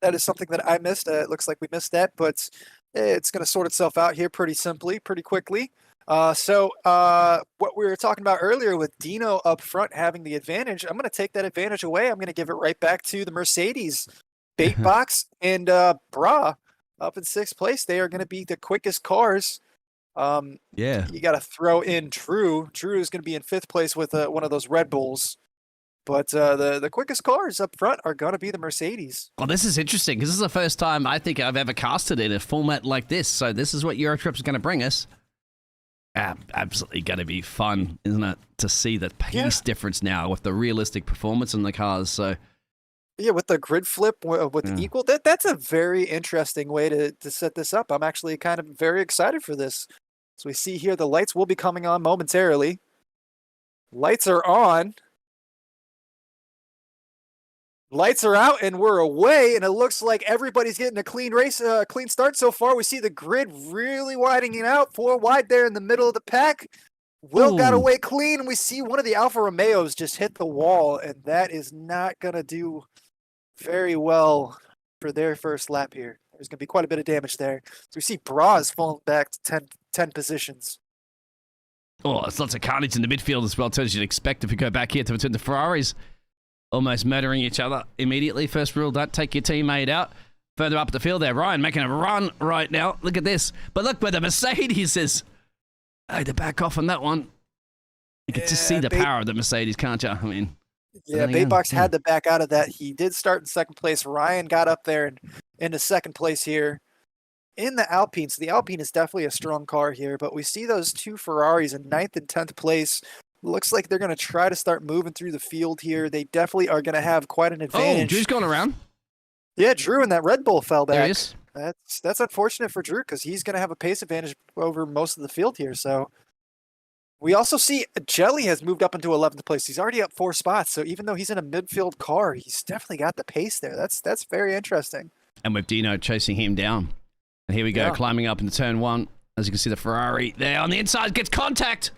That is something that I missed. It looks like we missed that, but it's going to sort itself out here pretty simply, pretty quickly. So what we were talking about earlier with Dino up front having the advantage, I'm going to take that advantage away. I'm going to give it right back to the Mercedes. Bait Box and Bra up in 6th place. They are going to be the quickest cars. Yeah. You got to throw in Drew. Drew is going to be in 5th place with one of those Red Bulls. But the quickest cars up front are going to be the Mercedes. Well, this is interesting because this is the first time I think I've ever casted in a format like this. So this is what Eurotrip is going to bring us. Absolutely going to be fun, isn't it? To see the pace difference now with the realistic performance in the cars. So yeah, with the grid flip with the equal, that's a very interesting way to set this up. I'm actually kind of very excited for this. So we see here the lights will be coming on momentarily. Lights are on. Lights are out and we're away, and it looks like everybody's getting a clean race, clean start so far. We see the grid really widening out, 4 wide there in the middle of the pack. Will got away clean, and we see one of the Alfa Romeos just hit the wall, and that is not going to do very well for their first lap here. There's going to be quite a bit of damage there. So we see Braz falling back to 10 positions. Oh, there's lots of carnage in the midfield as well, too, as you'd expect if we go back here to between the Ferraris. Almost murdering each other immediately. First rule, don't take your teammate out. Further up the field there, Ryan making a run right now. Look at this. But look where the Mercedes is. I had to back off on that one. You can just see the power of the Mercedes, can't you? I mean, yeah, Baybox had to back out of that. He did start in 2nd place. Ryan got up there and into 2nd place here in the Alpine. So the Alpine is definitely a strong car here, but we see those 2 Ferraris in 9th and 10th place. Looks like they're going to try to start moving through the field here. They definitely are going to have quite an advantage. Oh, Drew's going around. Yeah, Drew and that Red Bull fell back. There he is. That's unfortunate for Drew because he's going to have a pace advantage over most of the field here. So we also see Jelly has moved up into 11th place. He's already up 4 spots. So even though he's in a midfield car, he's definitely got the pace there. That's very interesting. And with Dino chasing him down. And here we go, climbing up into turn 1. As you can see, the Ferrari there on the inside gets contact.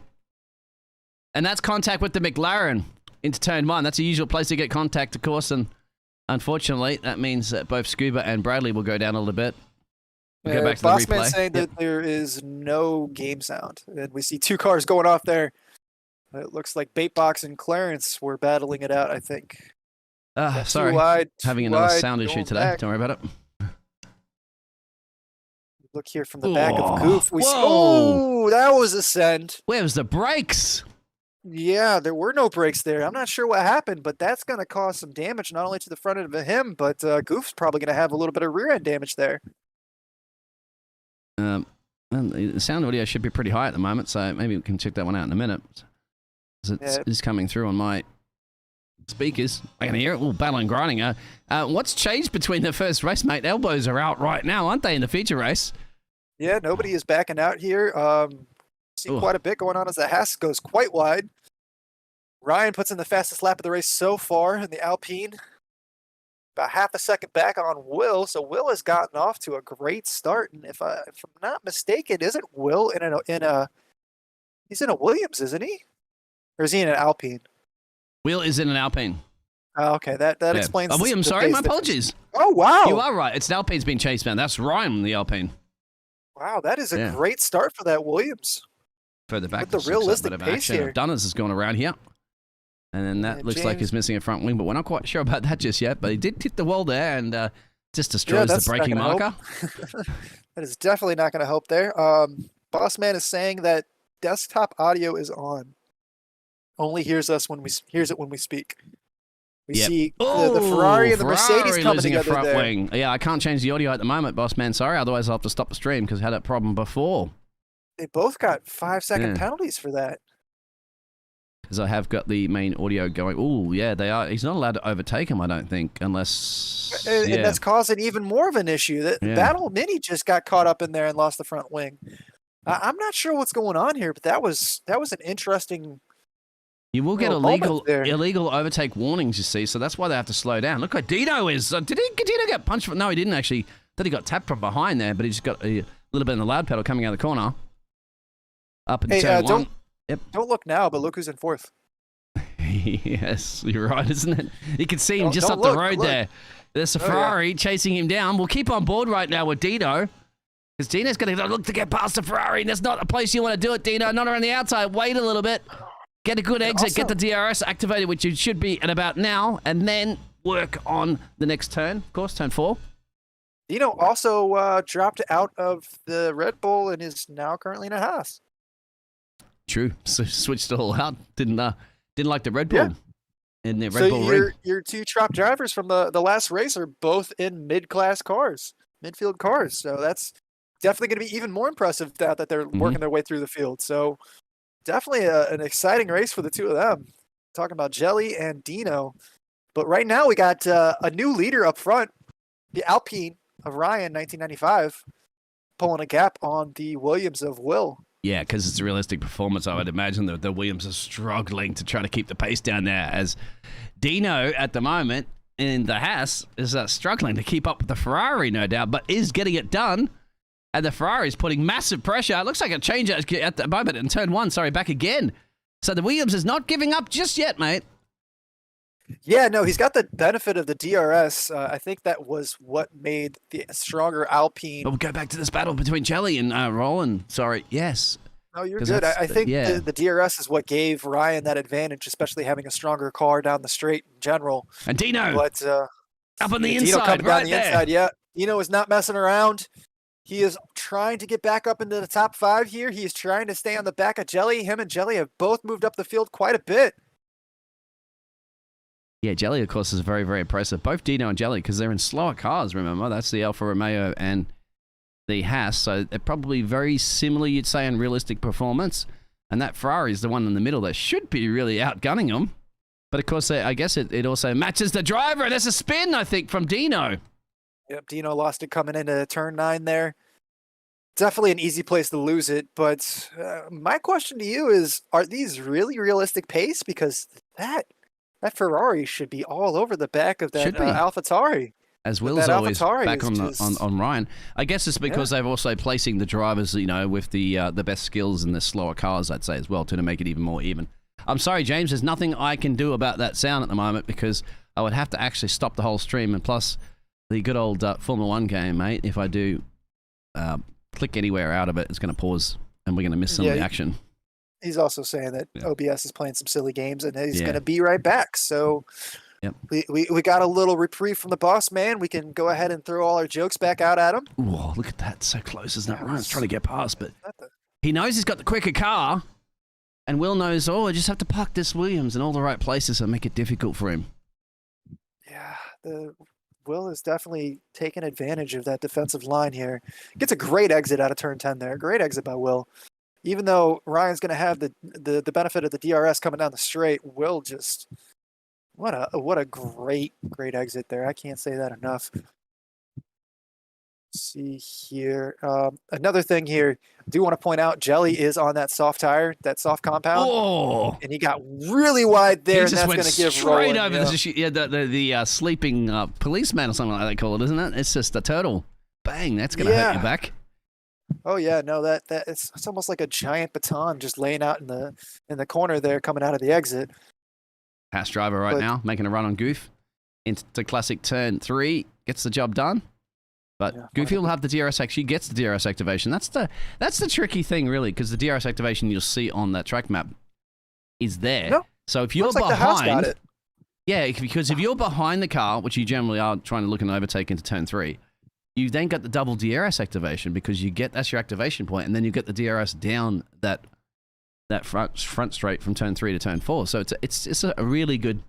And that's contact with the McLaren into turn 1. That's a usual place to get contact, of course. And unfortunately, that means that both Scuba and Bradley will go down a little bit. We'll go back to the replay. Bossman saying that there is no game sound. And we see 2 cars going off there. It looks like Baitbox and Clarence were battling it out, I think. Sorry. Having another sound issue today. Back. Don't worry about it. Look here from the back of Goof. Oh, that was a send. Where was the brakes? Yeah, there were no brakes there. I'm not sure what happened, but that's going to cause some damage, not only to the front end of him, but Goof's probably going to have a little bit of rear end damage there. The sound audio should be pretty high at the moment, so maybe we can check that one out in a minute. It's coming through on my speakers. I can hear it. Battling grinding. What's changed between the first race, mate? Elbows are out right now, aren't they, in the feature race? Yeah, nobody is backing out here. See quite a bit going on as the Haas goes quite wide. Ryan puts in the fastest lap of the race so far in the Alpine. About half a second back on Will. So Will has gotten off to a great start. And if I'm not mistaken, isn't Will he's in a Williams, isn't he? Or is he in an Alpine? Will is in an Alpine. Oh, okay, that explains. Oh, Williams, sorry, my apologies. Oh, wow. You are right. It's the Alpine's been chased, man. That's Ryan, the Alpine. Wow, that is a great start for that Williams. Further back, with the realistic pace here. Dunners has gone around here. And then that looks like he's missing a front wing, but we're not quite sure about that just yet. But he did hit the wall there and just destroys the braking marker. That is definitely not going to help there. Bossman is saying that desktop audio is on. Only hears it when we speak. We see the Ferrari and the Mercedes coming together front there. Wing. Yeah, I can't change the audio at the moment, Bossman. Sorry, otherwise I'll have to stop the stream because I had that problem before. They both got 5-second penalties for that. Because I have got the main audio going. Oh, yeah, they are. He's not allowed to overtake him, I don't think, unless... And that's causing even more of an issue. That Battle Mini just got caught up in there and lost the front wing. I'm not sure what's going on here, but that was an interesting You will get moment there. illegal overtake warnings, you see, so that's why they have to slow down. Look what Dino is. Did Dino get punched? No, he didn't actually. Thought he got tapped from behind there, but he just got a little bit in the loud pedal coming out of the corner. Up in turn one. Don't look now, but look who's in fourth. Yes, you're right, isn't it? You can see him just up the road there. There's a Ferrari chasing him down. We'll keep on board right now with Dino. Because Dino's going to look to get past the Ferrari. And that's not a place you want to do it, Dino. Not around the outside. Wait a little bit. Get a good exit. Get the DRS activated, which you should be at about now. And then work on the next turn. Of course, turn 4. Dino also dropped out of the Red Bull and is now currently in a Haas. True. So switched it all out. Didn't like the Red Bull. Yeah. In the Red Bull ring. Your two top drivers from the last race are both in mid-class cars, midfield cars. So that's definitely going to be even more impressive now that they're working their way through the field. So definitely an exciting race for the two of them. Talking about Jelly and Dino. But right now we got a new leader up front, the Alpine of Ryan, 1995, pulling a gap on the Williams of Will. Yeah, because it's a realistic performance. I would imagine that the Williams are struggling to try to keep the pace down there, as Dino at the moment in the Haas is struggling to keep up with the Ferrari, no doubt, but is getting it done. And the Ferrari is putting massive pressure. It looks like a change at the moment in turn 1. Sorry, back again. So the Williams is not giving up just yet, mate. Yeah, no, he's got the benefit of the DRS. I think that was what made the stronger Alpine. But we'll go back to this battle between Jelly and Roland. Sorry, yes. No, you're good. I think the DRS is what gave Ryan that advantage, especially having a stronger car down the straight in general. And Dino, but up on the Dino inside, coming right down the there. inside. Yeah, Dino is not messing around. He is trying to get back up into the top 5 here. He is trying to stay on the back of Jelly. Him and Jelly have both moved up the field quite a bit. Yeah, Jelly, of course, is very, very impressive. Both Dino and Jelly, because they're in slower cars, remember? That's the Alfa Romeo and the Haas. So they're probably very similar, you'd say, in realistic performance. And that Ferrari is the one in the middle that should be really outgunning them. But, of course, I guess it also matches the driver. There's a spin, I think, from Dino. Yep, Dino lost it coming into turn 9 there. Definitely an easy place to lose it. But my question to you is, are these really realistic pace? Because that Ferrari should be all over the back of that AlphaTauri. As Will's always back on Ryan. I guess it's because they're also placing the drivers, with the best skills in the slower cars, I'd say, as well, to make it even more even. I'm sorry, James, there's nothing I can do about that sound at the moment because I would have to actually stop the whole stream. And plus, the good old Formula 1 game, mate, if I do click anywhere out of it, it's going to pause and we're going to miss some of the action. He's also saying that OBS is playing some silly games and he's going to be right back. So we got a little reprieve from the boss man. We can go ahead and throw all our jokes back out at him. Ooh, look at that. So close, isn't it? Ryan's trying to get past, but he knows he's got the quicker car. And Will knows, I just have to park this Williams in all the right places and make it difficult for him. Yeah, Will is definitely taking advantage of that defensive line here. Gets a great exit out of turn 10 there. Great exit by Will. Even though Ryan's going to have the benefit of the DRS coming down the straight, Will just what a great exit there. I can't say that enough. Let's see here. Another thing here, I do want to point out Jelly is on that soft tire, that soft compound. Oh. And he got really wide there, he and just that's went going to give straight Roland, over the sleeping policeman or something like they call it, isn't it? It's just a turtle. Bang, that's going to hurt your back. Oh yeah, no, that it's almost like a giant baton just laying out in the corner there, coming out of the exit. Haas driver now making a run on Goof into classic turn 3, gets the job done. But Goofy will have the DRS. Actually, gets the DRS activation. That's the tricky thing, really, because the DRS activation you'll see on that track map is there. No, so if you're behind, because if you're behind the car, which you generally are trying to look and overtake into turn 3. You then get the double DRS activation because that's your activation point, and then you get the DRS down that front straight from turn 3 to turn 4. So it's a really good,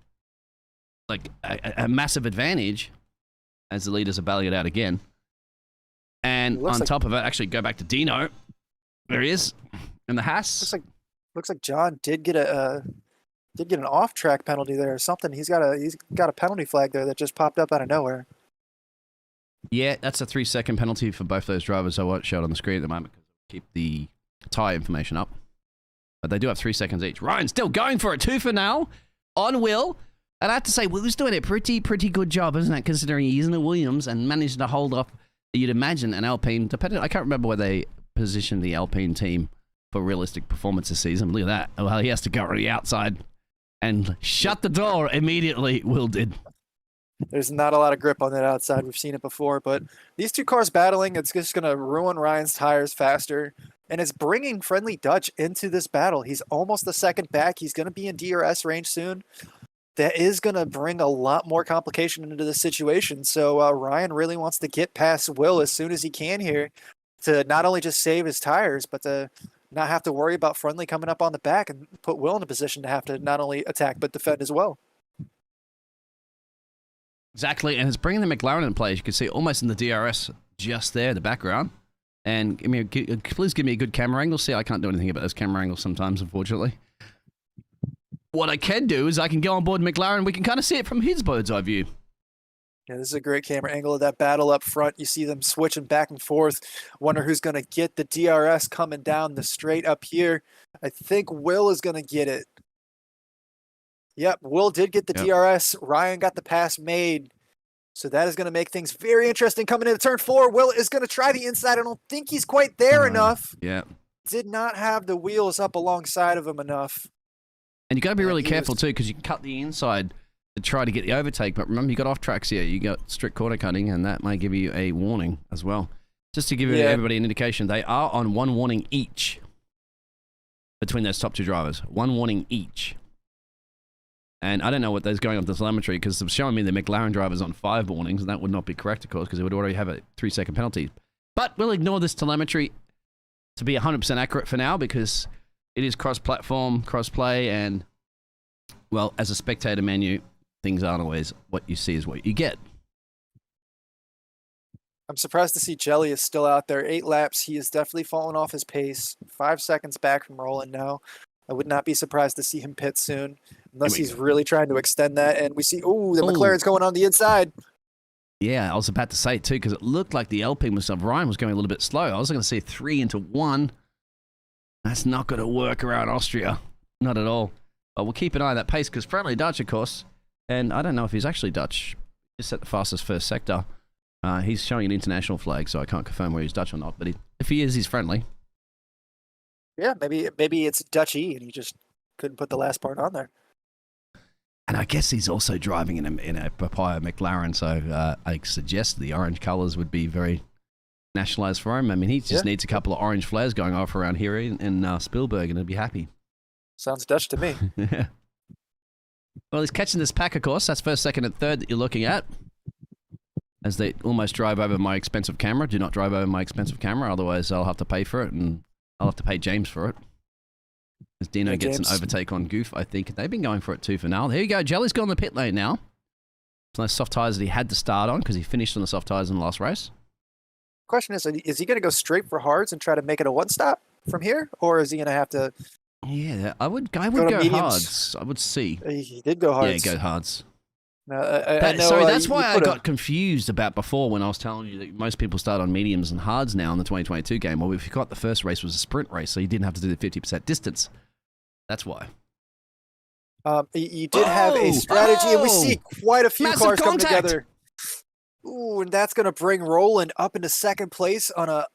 like a massive advantage as the leaders are battling it out again. And on top of it, actually go back to Dino. There he is in the Haas. Looks like John did get an off-track penalty there or something. He's got a penalty flag there that just popped up out of nowhere. Yeah, that's a 3-second penalty for both those drivers. I won't show it on the screen at the moment because keep the tyre information up. but they do have 3 seconds each. Ryan still going for it, 2 for now on Will. And I have to say, Will's doing a pretty good job, isn't it? Considering he's in the Williams and managed to hold up, you'd imagine, an Alpine. I can't remember where they positioned the Alpine team for realistic performance this season. Look at that. Well, he has to go on the outside and shut the door immediately. Will did. There's not a lot of grip on that outside. We've seen it before, but these two cars battling, it's just going to ruin Ryan's tires faster, and it's bringing Friendly Dutch into this battle. He's almost a second back. He's going to be in DRS range soon. That is going to bring a lot more complication into the situation. So Ryan really wants to get past Will as soon as he can here to not only just save his tires, but to not have to worry about Friendly coming up on the back and put Will in a position to have to not only attack but defend as well. Exactly, and it's bringing the McLaren in play. As you can see, almost in the DRS just there in the background. And please give me a good camera angle. See, I can't do anything about those camera angles sometimes, unfortunately. What I can do is I can go on board McLaren. We can kind of see it from his bird's eye view. Yeah, this is a great camera angle of that battle up front. You see them switching back and forth. Wonder who's going to get the DRS coming down the straight up here. I think Will is going to get it. Yep, Will did get the DRS. Ryan got the pass made. So that is going to make things very interesting coming into turn 4. Will is going to try the inside. I don't think he's quite there enough. Yeah. Did not have the wheels up alongside of him enough. And you got to be really careful too, because you can cut the inside to try to get the overtake. But remember, you got off tracks here. You got strict corner cutting, and that may give you a warning as well. Just to give everybody an indication, they are on 1 warning each between those top 2 drivers. 1 warning each. And I don't know what there's going on with the telemetry, because it's showing me the McLaren drivers on 5 warnings, and that would not be correct, of course, because it would already have a 3-second penalty. But we'll ignore this telemetry to be 100% accurate for now, because it is cross-platform, cross-play, and, well, as a spectator menu, things aren't always what you see is what you get. I'm surprised to see Jelly is still out there. 8 laps, he is definitely fallen off his pace. 5 seconds back from Roland now. I would not be surprised to see him pit soon, unless he's really trying to extend that. And we see, the McLaren's going on the inside. Yeah, I was about to say it too, because it looked like the Alpine of Ryan was going a little bit slow. I was going to say 3 into 1. That's not going to work around Austria. Not at all. But we'll keep an eye on that pace, because Friendly Dutch, of course, and I don't know if he's actually Dutch. He's set the fastest first sector. He's showing an international flag, so I can't confirm whether he's Dutch or not. But if he is, he's friendly. Yeah, maybe it's Dutchy, and he just couldn't put the last part on there. And I guess he's also driving in a Papaya McLaren, so I suggest the orange colours would be very nationalised for him. I mean, he just needs a couple of orange flares going off around here in Spielberg, and he'll be happy. Sounds Dutch to me. Yeah. Well, he's catching this pack, of course. That's first, second, and third that you're looking at. As they almost drive over my expensive camera. Do not drive over my expensive camera, otherwise I'll have to pay for it, and I'll have to pay James for it. As Dino gets an overtake on Goof, I think. They've been going for it too for now. There you go. Jelly's gone in the pit lane now. It's nice soft tyres that he had to start on, because he finished on the soft tyres in the last race. Question is he going to go straight for hards and try to make it a one-stop from here? Or is he going to have to... Yeah, I would go hards. I would see. He did go hards. Yeah, go hards. I know, sorry, that's why I got confused about before when I was telling you that most people start on mediums and hards now in the 2022 game. Well, we forgot the first race was a sprint race, so you didn't have to do the 50% distance. That's why. You did have a strategy, and we see quite a few cars come together. Ooh, and that's going to bring Roland up into second place on a...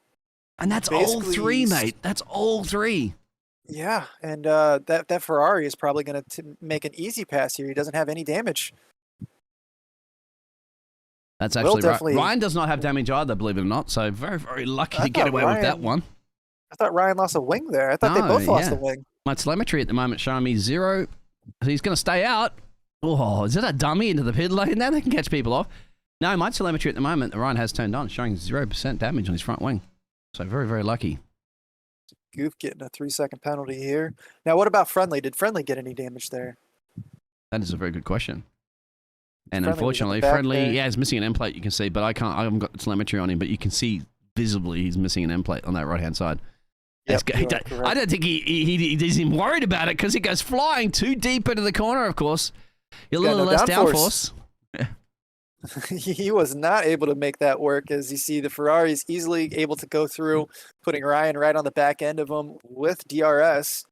And that's all 3, mate. That's all 3. Yeah, and that Ferrari is probably going to make an easy pass here. He doesn't have any damage. That's actually right. Ryan does not have damage either, believe it or not, so very, very lucky to get away with that one. I thought Ryan lost a wing there. I thought they both lost a wing. My telemetry at the moment showing me 0. He's going to stay out. Oh, is it a dummy into the pit lane? Now they can catch people off. No, my telemetry at the moment, Ryan has turned on, showing 0% damage on his front wing. So very, very lucky. Goof getting a 3-second penalty here. Now, what about Friendly? Did Friendly get any damage there? That is a very good question. And unfortunately, Friendly, he's missing an end plate, you can see, but I haven't got the telemetry on him, but you can see visibly he's missing an end plate on that right-hand side. Yep, I don't think he's even worried about it, because he goes flying too deep into the corner, of course. You're a little less downforce. He was not able to make that work. As you see, the Ferrari is easily able to go through, putting Ryan right on the back end of him with DRS.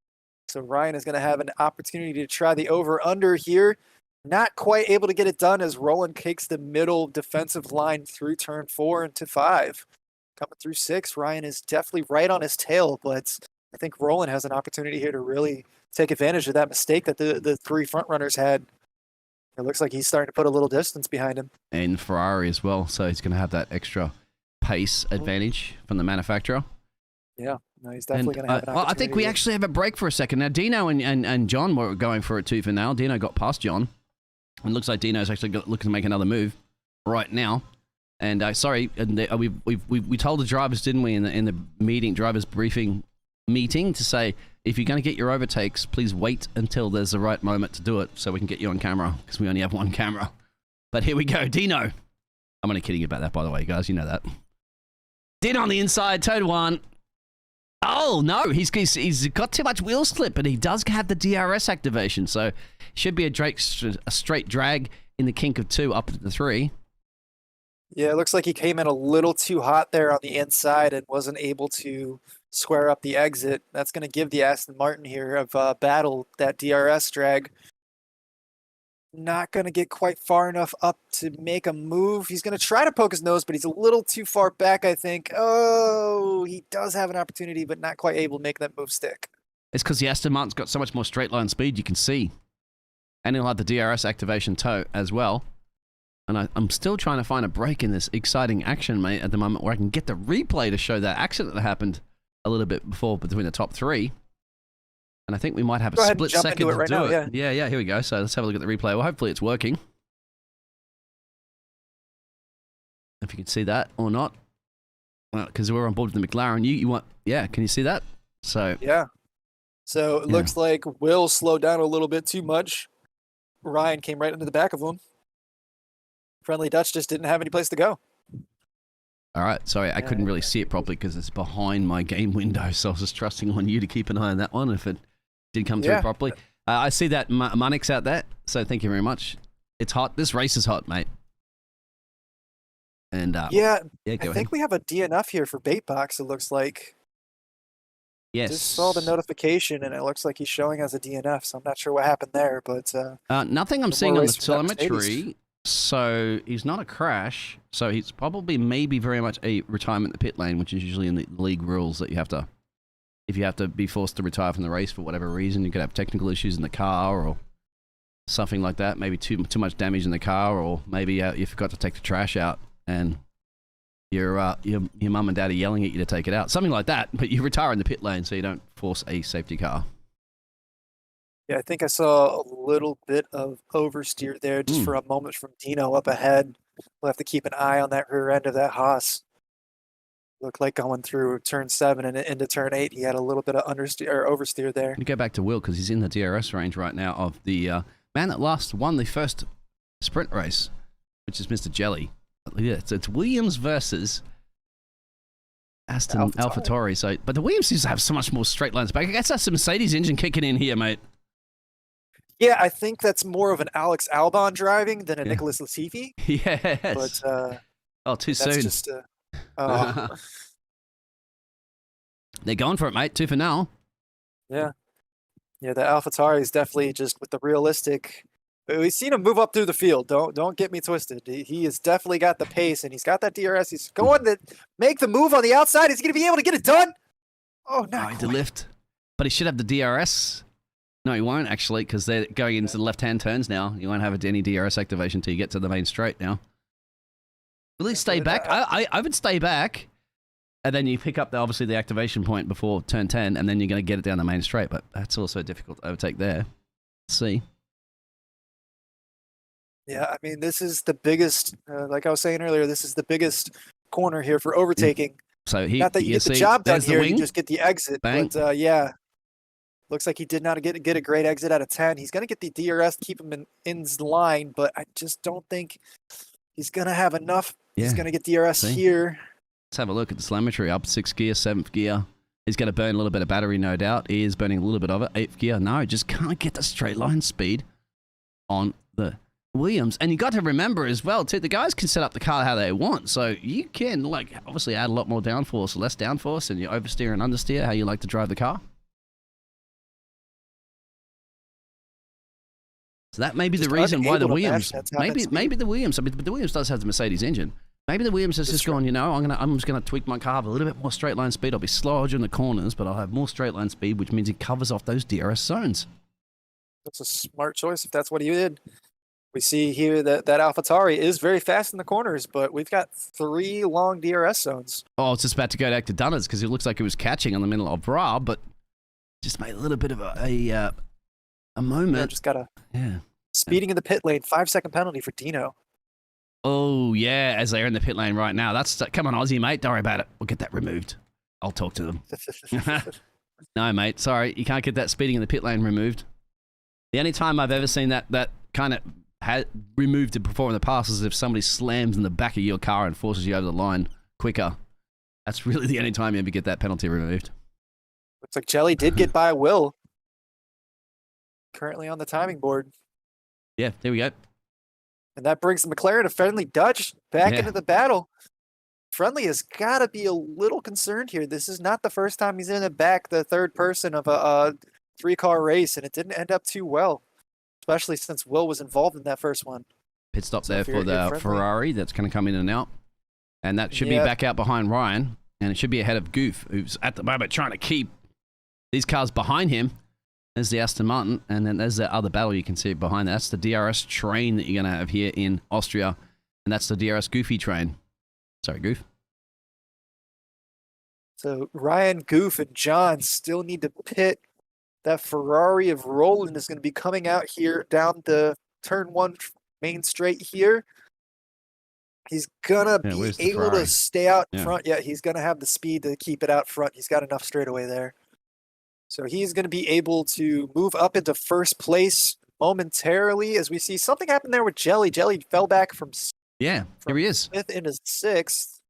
So Ryan is going to have an opportunity to try the over-under here. Not quite able to get it done as Roland takes the middle defensive line through turn 4 into 5. Coming through 6, Ryan is definitely right on his tail, but I think Roland has an opportunity here to really take advantage of that mistake that the 3 front runners had. It looks like he's starting to put a little distance behind him. And Ferrari as well, so he's going to have that extra pace advantage from the manufacturer. Yeah, no, he's definitely going to have an opportunity. I think we actually have a break for a second. Now, Dino and John were going for it too for now. Dino got past John. And looks like Dino's actually looking to make another move right now. And sorry, we told the drivers, didn't we, in the meeting, drivers briefing meeting, to say if you're going to get your overtakes, please wait until there's the right moment to do it, so we can get you on camera, because we only have one camera. But here we go, Dino. I'm only kidding about that, by the way, guys. You know that. Dino on the inside, toe to 1. Oh no, he's got too much wheel slip, but he does have the DRS activation, so should be a straight drag in the kink of 2 up to the 3. Yeah, it looks like he came in a little too hot there on the inside and wasn't able to square up the exit. That's going to give the Aston Martin here of battle that DRS drag. Not going to get quite far enough up to make a move. He's going to try to poke his nose, but he's a little too far back, I think. Oh, he does have an opportunity, but not quite able to make that move stick. It's because the Aston Martin's got so much more straight line speed, you can see. And he'll have the DRS activation toe as well. And I'm still trying to find a break in this exciting action, mate, at the moment, where I can get the replay to show that accident that happened a little bit before between the top 3. And I think we might have a split second to do it. Yeah, here we go. So let's have a look at the replay. Well, hopefully it's working. If you can see that or not. Because we're on board with the McLaren. You want, yeah, can you see that? So yeah. So it looks like Will slowed down a little bit too much. Ryan came right into the back of him. Friendly Dutch just didn't have any place to go. All right, sorry, I couldn't really see it properly because it's behind my game window, so I was just trusting on you to keep an eye on that one if it did come through properly. I see that Manix out there, so thank you very much. It's hot. This race is hot, mate. And I think we have a DNF here for Baitbox, it looks like. Yes. Just saw the notification, and it looks like he's showing as a DNF, so I'm not sure what happened there. But nothing I'm seeing on the telemetry. So he's not a crash. So he's probably maybe very much a retirement in the pit lane, which is usually in the league rules that you have to, if you have to be forced to retire from the race for whatever reason, you could have technical issues in the car or something like that. Maybe too much damage in the car, or maybe you forgot to take the trash out and your mum and dad are yelling at you to take it out. Something like that. But you retire in the pit lane so you don't force a safety car. Yeah, I think I saw a little bit of oversteer there just for a moment from Dino up ahead. We'll have to keep an eye on that rear end of that Haas. Looked like going through turn 7 and into turn 8, he had a little bit of understeer or oversteer there. You go back to Will because he's in the DRS range right now of the man that won the first sprint race, which is Mr. Jelly. Yeah, it's Williams versus Aston AlphaTauri. So, but the Williams seems to have so much more straight lines back. I guess that's the Mercedes engine kicking in here, mate. Yeah, I think that's more of an Alex Albon driving than a Nicholas Latifi. Yes. But too soon. Just, they're going for it, mate. 2 for now. Yeah. Yeah, the AlphaTauri is definitely just with the realistic. We've seen him move up through the field. Don't get me twisted. He has definitely got the pace, and he's got that DRS. He's going to make the move on the outside. He's going to be able to get it done. Oh, not quite. The lift. But he should have the DRS. No, he won't, actually, because they're going into the left-hand turns now. You won't have any DRS activation until you get to the main straight now. Will he stay back? I would stay back, and then you pick up, obviously, the activation point before turn 10, and then you're going to get it down the main straight, but that's also difficult to overtake there. Let's see. Yeah, I mean, this is the biggest, like I was saying earlier, this is the biggest corner here for overtaking. So not that you get the job done here, you just get the exit. Bang. But yeah, looks like he did not get a great exit out of 10. He's going to get the DRS to keep him in line, but I just don't think he's going to have enough. Yeah. He's going to get DRS here. Let's have a look at the telemetry. Up 6th gear, 7th gear. He's going to burn a little bit of battery, no doubt. He is burning a little bit of it. 8th gear. No, just can't get the straight line speed on the Williams. And you got to remember as well, too, the guys can set up the car how they want. So you can, like, obviously add a lot more downforce, less downforce, and you oversteer and understeer how you like to drive the car. So that may be the reason why the Williams, maybe the Williams, I mean, but the Williams does have the Mercedes engine. Maybe the Williams has just gone, you know, I'm just going to tweak my car, have a little bit more straight line speed. I'll be slower during the corners, but I'll have more straight line speed, which means it covers off those DRS zones. That's a smart choice if that's what he did. We see here that AlphaTauri is very fast in the corners, but we've got 3 long DRS zones. Oh, it's just about to go back to Dunners because it looks like it was catching on the middle of Ra, but just made a little bit of a moment. Yeah, just got a speeding in the pit lane, 5-second penalty for Dino. Oh, yeah, as they're in the pit lane right now. Come on, Aussie, mate. Don't worry about it. We'll get that removed. I'll talk to them. No, mate. Sorry. You can't get that speeding in the pit lane removed. The only time I've ever seen that kind of removed it before in the past is if somebody slams in the back of your car and forces you over the line quicker. That's really the only time you ever get that penalty removed. Looks like Jelly did get by Will. Currently on the timing board. Yeah, there we go. And that brings the McLaren and Friendly Dutch back into the battle. Friendly has got to be a little concerned here. This is not the first time he's in the back, the third person of a 3-car race, and it didn't end up too well, especially since Will was involved in that first one. Pit stop there for the Ferrari that's going to come in and out. And that should be back out behind Ryan, and it should be ahead of Goof, who's at the moment trying to keep these cars behind him. There's the Aston Martin, and then there's the other battle you can see behind that. That's the DRS train that you're going to have here in Austria, and that's the DRS Goofy train. Sorry, Goof. So Ryan, Goof, and John still need to pit. That Ferrari of Roland is going to be coming out here down the turn 1 main straight here. He's going to be able to stay out front. Yeah, he's going to have the speed to keep it out front. He's got enough straightaway there. So he's going to be able to move up into first place momentarily as we see something happen there with Jelly. Jelly fell back from here he is. 5th into 6th.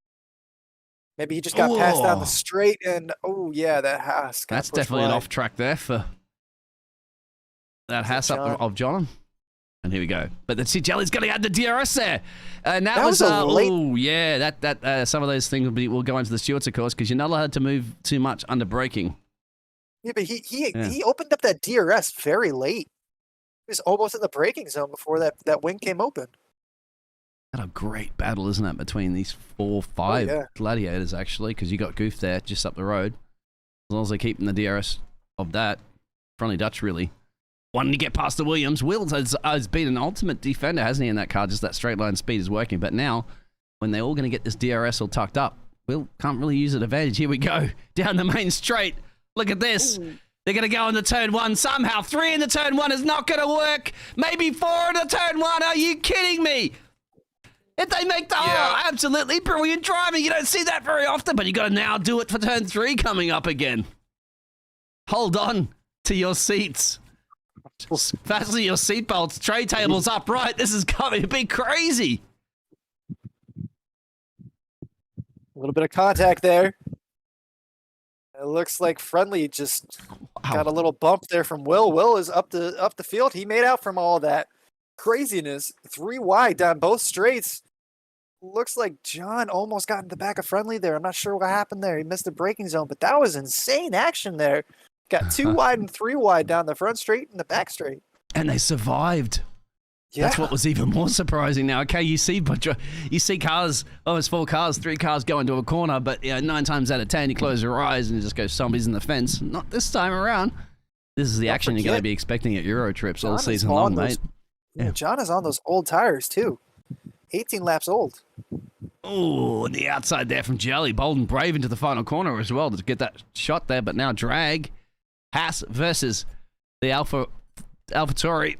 Maybe he just got passed down the straight, and that Haas. That's definitely an off track there for that Haas up of John. And here we go. But let's see, Jelly's going to add the DRS there. And that was a late... that some of those things will go into the stewards, of course, because you're not allowed to move too much under braking. Yeah, but he opened up that DRS very late. He was almost in the braking zone before that wing came open. What a great battle, isn't it, between these 4-5 gladiators, actually, because you got Goof there just up the road. As long as they're keeping the DRS of that. Friendly Dutch, really. Wanting to get past the Williams. Wills has been an ultimate defender, hasn't he, in that car? Just that straight line speed is working. But now, when they're all going to get this DRS all tucked up, Will can't really use it advantage. Here we go. Down the main straight. Look at this. Ooh. They're going to go into turn 1 somehow. 3 in the turn 1 is not going to work. Maybe 4 in the turn 1. Are you kidding me? If they make the absolutely brilliant driving. You don't see that very often, but you got to now do it for turn 3 coming up again. Hold on to your seats. Fasten your seatbelts. Tray tables upright. This is going to be crazy. A little bit of contact there. It looks like Friendly just got a little bump there from Will. Will is up the field. He made out from all that craziness. 3 wide down both straights. Looks like John almost got in the back of Friendly there. I'm not sure what happened there. He missed the braking zone, but that was insane action there. Got 2 wide and 3 wide down the front straight and the back straight. And they survived. Yeah. That's what was even more surprising now. Okay, you see cars, almost 4 cars, 3 cars go into a corner, but 9 times out of 10, you close your eyes and it just goes zombies in the fence. Not this time around. This is the action you're going to be expecting at Euro trips all season long, mate. Yeah. John is on those old tires, too. 18 laps old. Oh, on the outside there from Jelly. Bold and brave into the final corner as well to get that shot there, but now drag. Haas versus the AlphaTauri.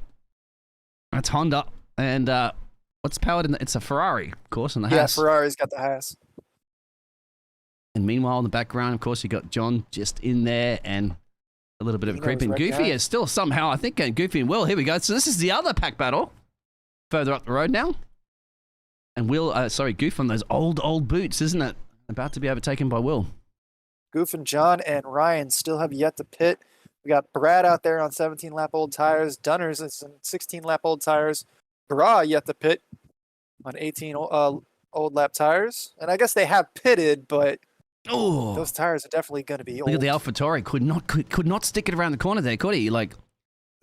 That's Honda. And what's powered in it's a Ferrari, of course, and the Haas. Yeah, Ferrari's got the Haas. And meanwhile, in the background, of course, you got John just in there and a little bit of creeping. Goofy is still somehow, I think, Goofy and Will. Here we go. So this is the other pack battle. Further up the road now. And Goof on those old boots, isn't it? About to be overtaken by Will. Goof and John and Ryan still have yet to pit. We got Brad out there on 17-lap-old tires. Dunners is on 16-lap-old tires. Bra yet to pit on 18 old-lap tires. And I guess they have pitted, but those tires are definitely going to be old. Look at the AlphaTauri. Could not stick it around the corner there, could he? Like,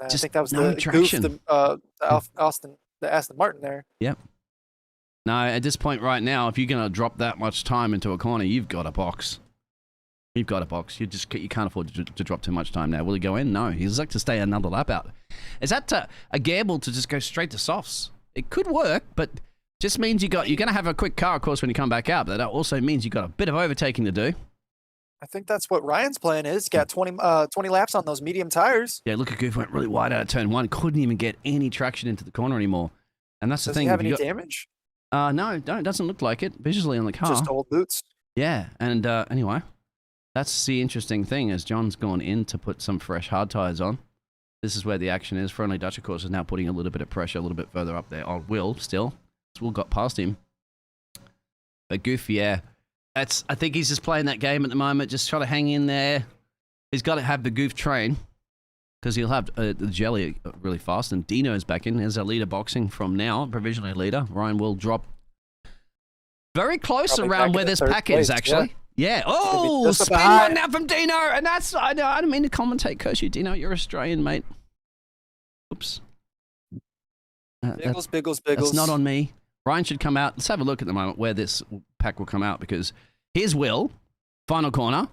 I think that was no the traction. Goof, the Aston Martin there. Yep. No, at this point right now, if you're going to drop that much time into a corner, you've got a box. You've got a box. You can't afford to drop too much time now. Will he go in? No. He's like to stay another lap out. Is that a gamble to just go straight to softs? It could work, but just means you're going to have a quick car, of course, when you come back out. But that also means you've got a bit of overtaking to do. I think that's what Ryan's plan is. Got 20 laps on those medium tires. Yeah, look at Goof went really wide out of turn one. Couldn't even get any traction into the corner anymore. And that's the thing. Does he have any damage? No, it doesn't look like it visually on the car. Just old boots. Yeah, and anyway, that's the interesting thing as John's gone in to put some fresh hard tires on. This is where the action is. Friendly Dutch, of course, is now putting a little bit of pressure a little bit further up there on Will still. Will got past him. But Goof, yeah. I think he's just playing that game at the moment, just trying to hang in there. He's got to have the Goof train because he'll have the Jelly really fast. And Dino's back in as a leader boxing from now, provisionally leader. Ryan will drop very close around where this pack is, actually. Yeah. Oh, spin run now from Dino. And that's, I don't mean to commentate, curse you, Dino. You're Australian, mate. Oops. Biggles. That's not on me. Ryan should come out. Let's have a look at the moment where this pack will come out because here's Will, final corner.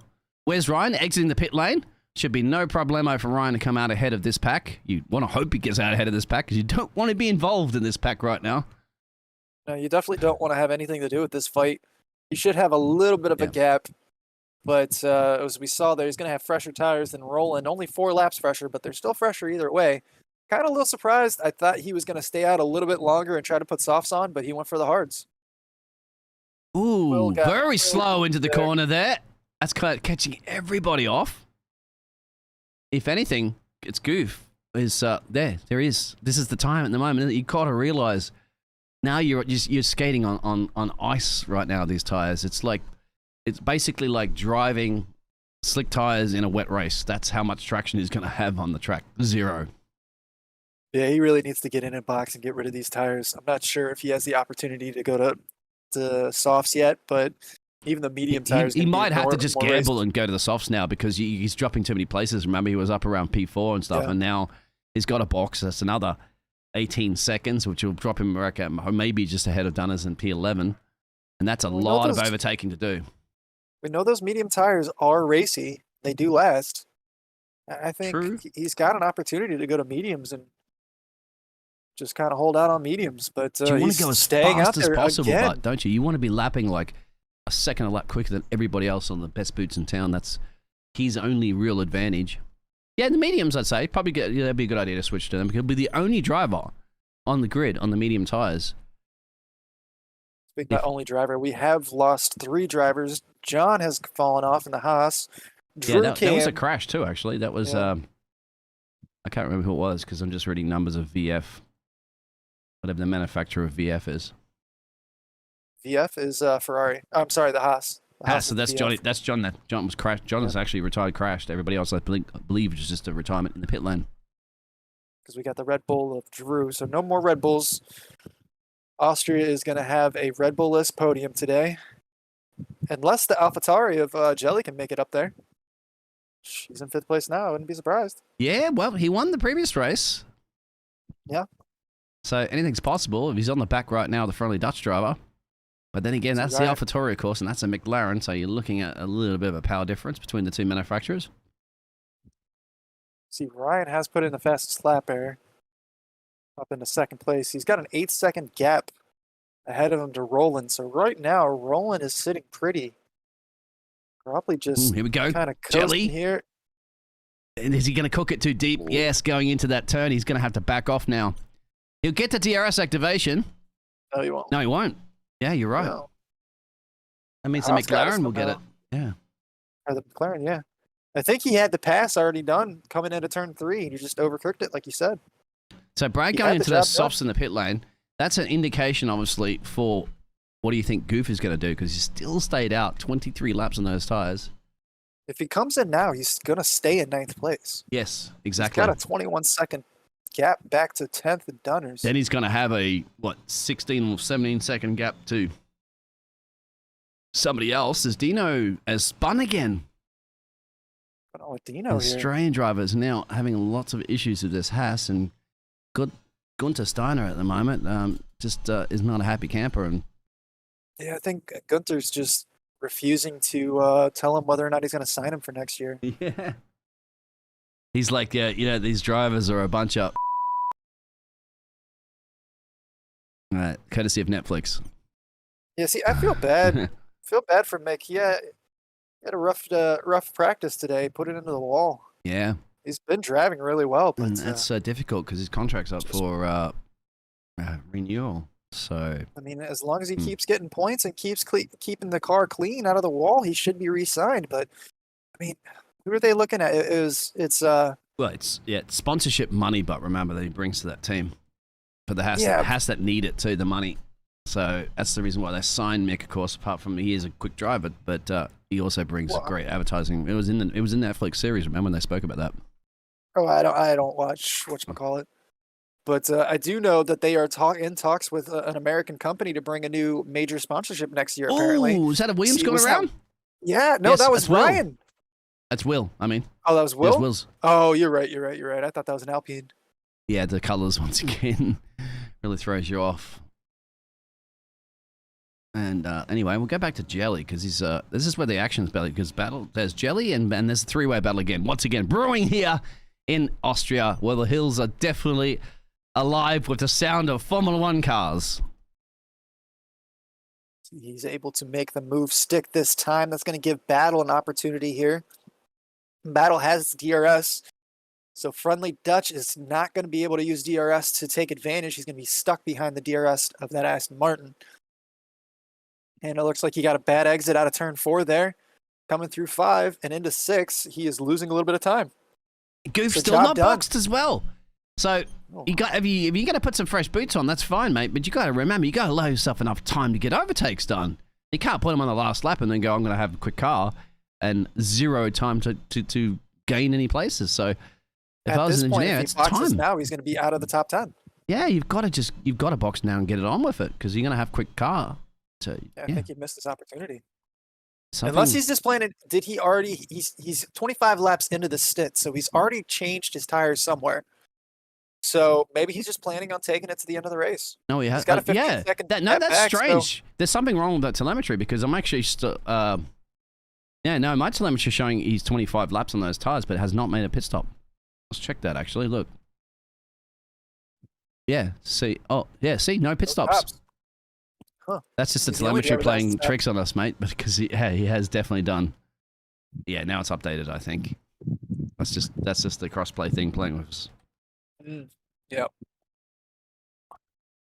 Where's Ryan? Exiting the pit lane. Should be no problemo for Ryan to come out ahead of this pack. You want to hope he gets out ahead of this pack because you don't want to be involved in this pack right now. No, you definitely don't want to have anything to do with this fight. You should have a little bit of a gap, but as we saw there, he's going to have fresher tires than Roland. Only 4 laps fresher, but they're still fresher either way. Kind of a little surprised. I thought he was going to stay out a little bit longer and try to put softs on, but he went for the hards. Ooh, very slow into the corner there. That's catching everybody off. If anything, it's Goof. There he is. This is the time at the moment. You got to realize now you're skating on ice right now, these tires. It's basically like driving slick tires in a wet race. That's how much traction he's going to have on the track. 0. Yeah, he really needs to get in and box and get rid of these tires. I'm not sure if he has the opportunity to go to softs yet, but even the medium tires. He might have to just gamble and go to the softs now because he's dropping too many places. Remember, he was up around P4 and stuff, and now he's got a box. That's another 18 seconds, which will drop him back at maybe just ahead of Dunners in P11. And that's a lot of overtaking to do. We know those medium tires are racy. They do last. I think he's got an opportunity to go to mediums and just kind of hold out on mediums, but you want to go as fast as possible, again. Don't you? You want to be lapping like a second a lap quicker than everybody else on the best boots in town. That's his only real advantage. Yeah, the mediums, I'd say, probably that'd be a good idea to switch to them. He'll be the only driver on the grid on the medium tires. Speaking of only driver, we have lost 3 drivers. John has fallen off in the Haas. That was a crash too, actually. That was I can't remember who it was because I'm just reading numbers of VF. Whatever the manufacturer of VF is. VF is Ferrari. I'm sorry, the Haas. So that's Johnny. That's John. John was crashed. John is actually retired, crashed. Everybody else, I believe, was just a retirement in the pit lane. Because we got the Red Bull of Drew, so no more Red Bulls. Austria is going to have a Red Bull-less podium today, unless the AlphaTauri of Jelly can make it up there. She's in 5th place now. I wouldn't be surprised. Yeah, well, he won the previous race. Yeah. So anything's possible. If he's on the back right now, the friendly Dutch driver. But then again, that's the AlphaTauri, of course, and that's a McLaren, so you're looking at a little bit of a power difference between the 2 manufacturers. See, Ryan has put in the fastest lap error up into 2nd place. He's got an 8-second gap ahead of him to Roland. So right now, Roland is sitting pretty. Probably just here we go. Kind of Jelly here. And is he going to cook it too deep? Yes, going into that turn, he's going to have to back off now. He'll get to DRS activation. No, he won't. No, he won't. Yeah, you're right. No. That means the McLaren will get it. Yeah. Or the McLaren, yeah. I think he had the pass already done coming into turn 3. He just overcooked it, like you said. So Brad going into the softs in the pit lane, that's an indication, obviously, for what do you think Goof is going to do? Because he still stayed out 23 laps on those tires. If he comes in now, he's going to stay in 9th place. Yes, exactly. He's got a 21-second gap back to 10th and Dunners. Then he's going to have a, 16 or 17-second gap to somebody else. As Dino has spun again. Going on with Dino here. Australian drivers now having lots of issues with this Haas, and Gunter Steiner at the moment just is not a happy camper. And yeah, I think Gunter's just refusing to tell him whether or not he's going to sign him for next year. Yeah. He's like, yeah, these drivers are a bunch of courtesy of Netflix. Yeah, see, I feel bad. Feel bad for Mick. He had a rough practice today. Put it into the wall. Yeah. He's been driving really well, but that's so difficult because his contract's up for renewal. So I mean, as long as he keeps getting points and keeps keeping the car clean out of the wall, he should be re-signed. But I mean, who are they looking at? It's sponsorship money, but remember that he brings to that team. But the Haas that need it too, the money. So that's the reason why they signed Mick, of course. Apart from he is a quick driver, but he also brings great advertising. It was in the Netflix series. Remember when they spoke about that? Oh, I don't watch whatchamacallit. But I do know that they are in talks with an American company to bring a new major sponsorship next year. Apparently, is that a Williams going around? Yeah, no, that was Ryan. That's Will. I mean, oh, that was Will. Yes, Will's. Oh, you're right. I thought that was an Alpine. Yeah, the colors once again really throws you off. And anyway, we'll go back to Jelly because this is where the action's belly. Because there's Jelly and there's a three-way battle again. Once again, brewing here in Austria, where the hills are definitely alive with the sound of Formula One cars. He's able to make the move stick this time. That's going to give Battle an opportunity here. Battle has DRS, so Friendly Dutch is not going to be able to use DRS to take advantage. He's going to be stuck behind the DRS of that Aston Martin. And it looks like he got a bad exit out of turn 4 there. Coming through 5 and into 6, he is losing a little bit of time. Goof's still not boxed as well. So if you got to put some fresh boots on, that's fine, mate. But you got to remember, you got to allow yourself enough time to get overtakes done. You can't put them on the last lap and then go, I'm going to have a quick car and zero time to gain any places. So if I was an engineer, it's time. Now he's going to be out of the top 10. Yeah, you've got to box now and get it on with it because you're going to have a quick car. So, I think he missed his opportunity. Unless he's just playing it. Did he already? He's 25 laps into the stint, so he's already changed his tires somewhere. So maybe he's just planning on taking it to the end of the race. No, he has. He's got a 15 second. That's strange. So. There's something wrong with that telemetry because I'm actually my telemetry is showing he's 25 laps on those tires, but has not made a pit stop. Let's check that actually. Look. Yeah. See. Oh, yeah. See, no pit stops. Huh. That's just the telemetry playing tricks on us, mate. Because he has definitely done. Yeah, now it's updated. I think that's just the crossplay thing playing with us. Yep.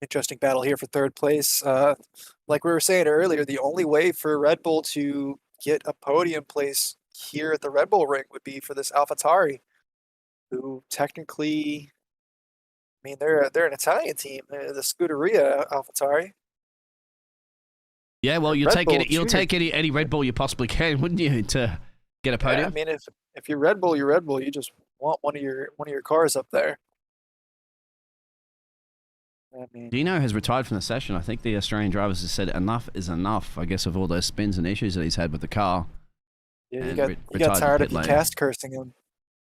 Interesting battle here for third place. Like we were saying earlier, the only way for Red Bull to get a podium place here at the Red Bull ring would be for this AlphaTauri, who technically, I mean, they're an Italian team. They're the Scuderia AlphaTauri. Yeah, well, you'll take any Red Bull you possibly can, wouldn't you, to get a podium? Yeah, I mean, if you're Red Bull, you're Red Bull. You just want one of your cars up there. I mean, Dino has retired from the session. I think the Australian drivers have said enough is enough. I guess of all those spins and issues that he's had with the car. Yeah, you got tired of the cast cursing him.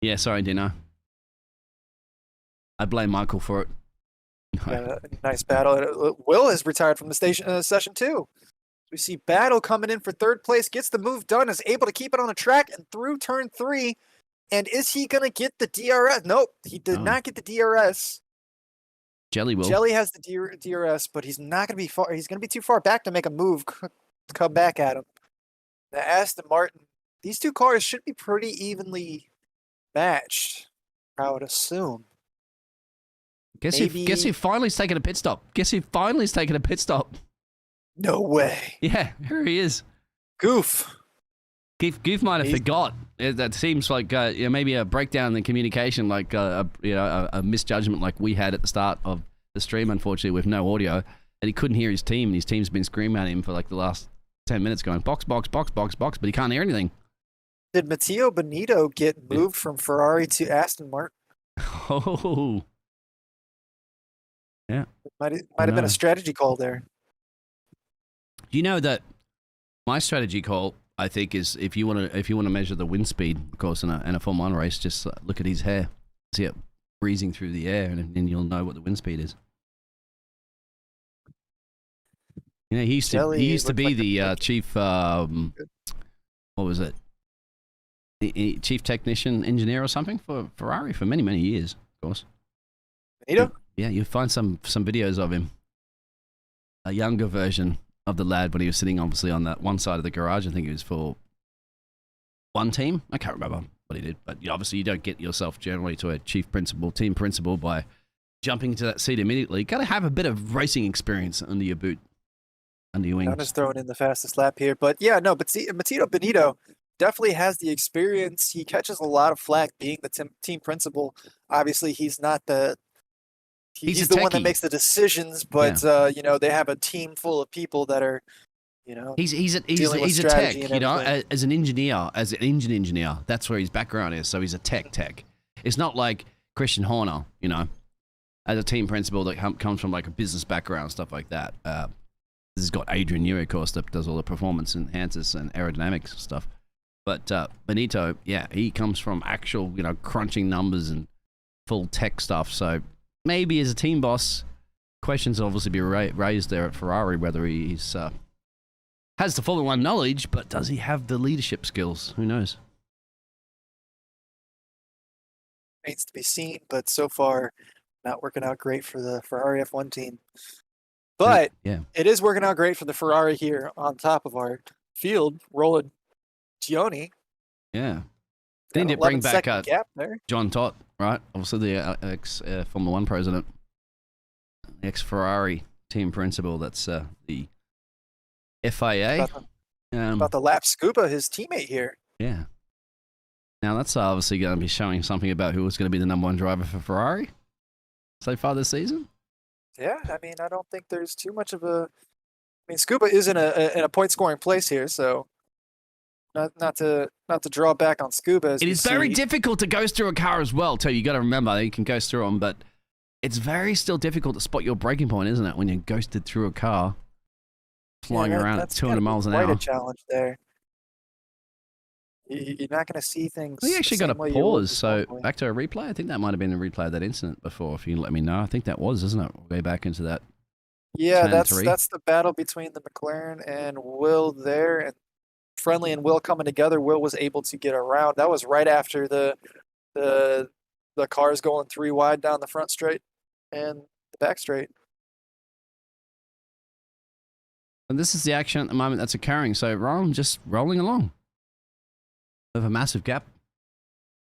Yeah, sorry, Dino. I blame Michael for it. Yeah, nice battle. Will has retired from the session too. We see Battle coming in for third place, gets the move done, is able to keep it on the track and through turn 3. And is he going to get the DRS? Nope, he did not get the DRS. Jelly will. Jelly has the DRS, but he's not going to be far. He's going to be too far back to make a move to come back at him. The Aston Martin, these two cars should be pretty evenly matched, I would assume. Guess who finally's taking a pit stop? No way. Yeah, here he is. Goof. Goof might have forgot. That seems like maybe a breakdown in the communication, like a misjudgment like we had at the start of the stream, unfortunately, with no audio. And he couldn't hear his team, and his team's been screaming at him for like the last 10 minutes going, box, box, box, box, box, but he can't hear anything. Did Matteo Benito get moved from Ferrari to Aston Martin? Oh. Yeah. Might have been a strategy call there. You know that my strategy call I think, is if you want to measure the wind speed, of course, in a Formula 1 race, just look at his hair, see it breezing through the air, and then you'll know what the wind speed is. You know, he used to be like the chief. What was it? The chief technician engineer or something for Ferrari for many years, of course. Benito? Yeah, you find some videos of him, a younger version of the lad when he was sitting obviously on that one side of the garage. I think it was for one team. I can't remember what he did, but obviously you don't get yourself generally to a chief principal, team principal by jumping into that seat immediately. You got to have a bit of racing experience under your boot, under your wings. I'm just throwing in the fastest lap here, but yeah, no, but see, Benito definitely has the experience. He catches a lot of flack being the team principal. Obviously, he's not the he's the one that makes the decisions, but you know, they have a team full of people that are, you know, he's a tech, you know, as an engineer, as an engine engineer. That's where his background is. So he's a tech. It's not like Christian Horner, you know, as a team principal that comes from like a business background, stuff like that. This has got Adrian Newey, of course, that does all the performance enhancers and aerodynamics stuff. But Benito, yeah, he comes from actual, you know, crunching numbers and full tech stuff. So maybe as a team boss, questions obviously be raised there at Ferrari, whether he's has the Formula 1 knowledge, but does he have the leadership skills? Who knows? Remains to be seen, but so far, not working out great for the Ferrari F1 team. But yeah, it is working out great for the Ferrari here on top of our field, rolling Gioni. Yeah. They need to bring back gap there. John Todt, right? Obviously the ex-Formula 1 president, ex-Ferrari team principal. That's the FIA. About the lap scuba, his teammate here. Yeah. Now that's obviously going to be showing something about who was going to be the #1 driver for Ferrari so far this season. Yeah, I mean, I don't think there's too much of a. I mean, Scuba is in a point scoring place here, so not to draw back on Scuba. It is very difficult to ghost through a car as well, too. You got to remember you can ghost through them, but it's very still difficult to spot your braking point, isn't it? When you're ghosted through a car flying around at 200 miles an hour. Quite a challenge there. You're not going to see things. We actually got a pause, so back to a replay. I think that might have been a replay of that incident before. If you can let me know, I think that was, isn't it? Way back into that. Yeah, that's the battle between the McLaren and Will there, and Friendly and Will coming together. Will was able to get around. That was right after the cars going 3 wide down the front straight and the back straight. And this is the action at the moment that's occurring. So Ron just rolling along. Of a massive gap.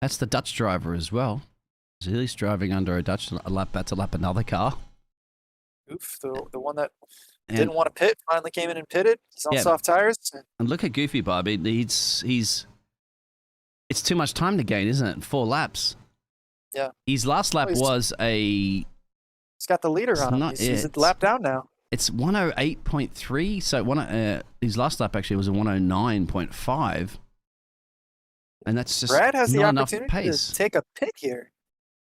That's the Dutch driver as well. He's driving under a Dutch lap. That's a lap another car. Oof, the one that didn't want to pit finally came in and pitted. He's on soft tires. And look at Goofy Bobby. It's too much time to gain, isn't it? 4 laps. Yeah. His last lap was a. He's got the leader on him. He's a lap down now. It's 108.3. So his last lap actually was a 109.5. And that's just Brad has the not opportunity to take a pit here.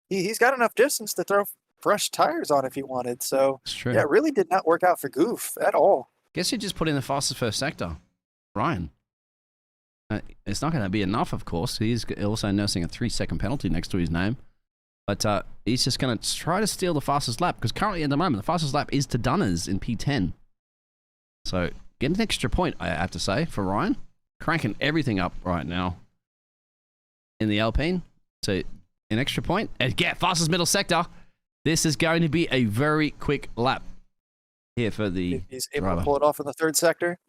He's got enough distance to throw fresh tires on if he wanted. So, yeah, it really did not work out for Goof at all. Guess you just put in the fastest first sector, Ryan. It's not going to be enough, of course. He's also nursing a 3-second penalty next to his name. But he's just going to try to steal the fastest lap, because currently at the moment, the fastest lap is to Dunners in P10. So, get an extra point, I have to say, for Ryan. Cranking everything up right now in the Alpine. So, an extra point. And fastest middle sector. This is going to be a very quick lap here for the He's able to pull it off in the 3rd sector.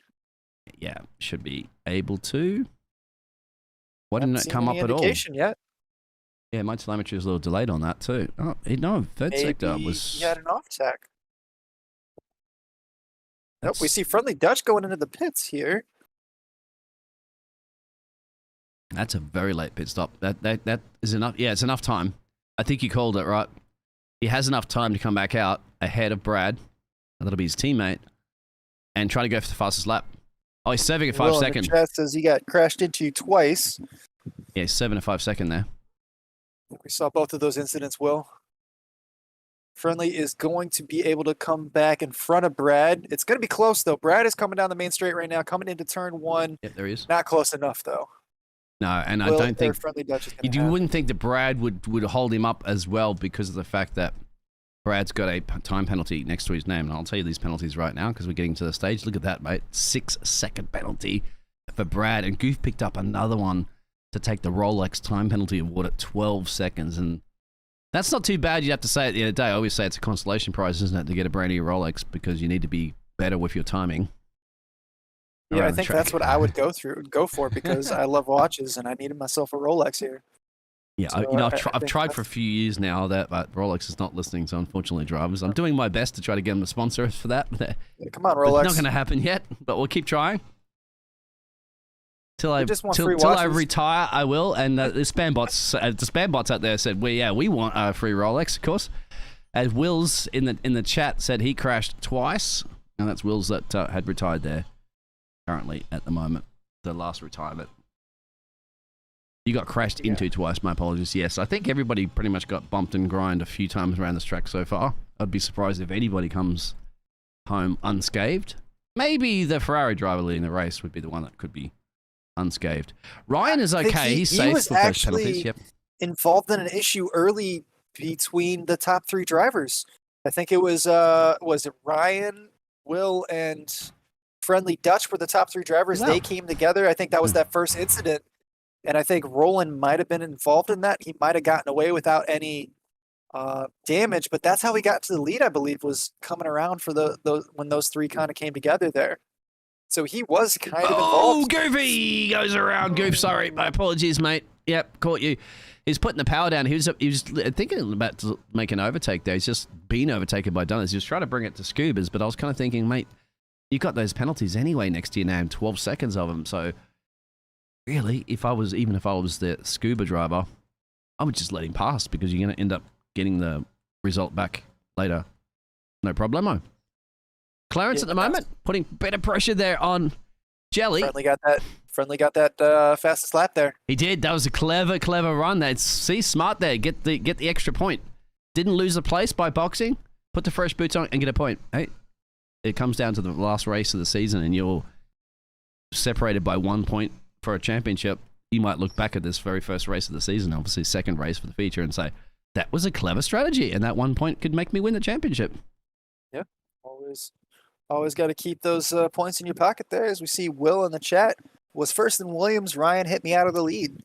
Yeah, should be able to. Why didn't it come up at all? Yet. Yeah, my telemetry was a little delayed on that too. Oh, no, 3rd sector was. He had an off tack. Nope, we see Friendly Dutch going into the pits here. That's a very late pit stop. That is enough. Yeah, it's enough time. I think you called it right. He has enough time to come back out ahead of Brad. That'll be his teammate, and try to go for the fastest lap. Oh, he's serving a 5 second. The chat says he got crashed into twice. Yeah, he's serving a 5 second there. We saw both of those incidents, Will. Friendly is going to be able to come back in front of Brad. It's going to be close, though. Brad is coming down the main straight right now, coming into turn 1. Yep, there he is. Not close enough, though. No, and I don't think Friendly Dutch is you wouldn't think that Brad would hold him up as well because of the fact that Brad's got a time penalty next to his name. And I'll tell you these penalties right now because we're getting to the stage. Look at that, mate. 6-second penalty for Brad. And Goof picked up another one to take the Rolex time penalty award at 12 seconds. And that's not too bad, you'd have to say at the end of the day. I always say it's a consolation prize, isn't it, to get a brand new Rolex because you need to be better with your timing. Yeah, I think that's what I would go for because I love watches and I needed myself a Rolex here. Yeah, So, I've tried for a few years now but Rolex is not listening, so unfortunately, drivers, I'm doing my best to try to get them to sponsor us for that. Yeah, come on, Rolex. It's not going to happen yet, but we'll keep trying. Till I retire, I will. And the spam bots out there said, we want a free Rolex, of course. As Wills in the chat said, he crashed twice, and that's Wills that had retired there currently at the moment, the last retirement. You got crashed into twice. My apologies. Yes, I think everybody pretty much got bumped and grind a few times around this track so far. I'd be surprised if anybody comes home unscathed. Maybe the Ferrari driver leading the race would be the one that could be unscathed. Ryan is okay. He's safe with those penalties. Yep. Involved in an issue early between the top 3 drivers. I think it was it Ryan, Will, and Friendly Dutch were the top 3 drivers. Wow. They came together. I think that was that first incident. And I think Roland might have been involved in that. He might have gotten away without any damage, but that's how he got to the lead, I believe, was coming around for when those 3 kind of came together there. So he was kind of involved. Oh, Goofy goes around. Goof, sorry. My apologies, mate. Yep, caught you. He's putting the power down. He was thinking about to make an overtake there. He's just been overtaken by Dunners. He was trying to bring it to Scubas, but I was kind of thinking, mate, you got those penalties anyway next to your name, 12 seconds of them. So really, even if I was the Scuba driver, I would just let him pass because you're going to end up getting the result back later. No problemo. Clarence at the moment, putting better pressure there on Jelly. Friendly got that fastest lap there. He did. That was a clever run. That's smart there. Get the extra point. Didn't lose the place by boxing. Put the fresh boots on and get a point. Hey, it comes down to the last race of the season, and you're separated by 1 point for a championship. You might look back at this very first race of the season, obviously second race for the feature, and say that was a clever strategy, and that 1 point could make me win the championship. Yeah, always got to keep those points in your pocket there. As we see Will in the chat was first in Williams. Ryan hit me out of the lead.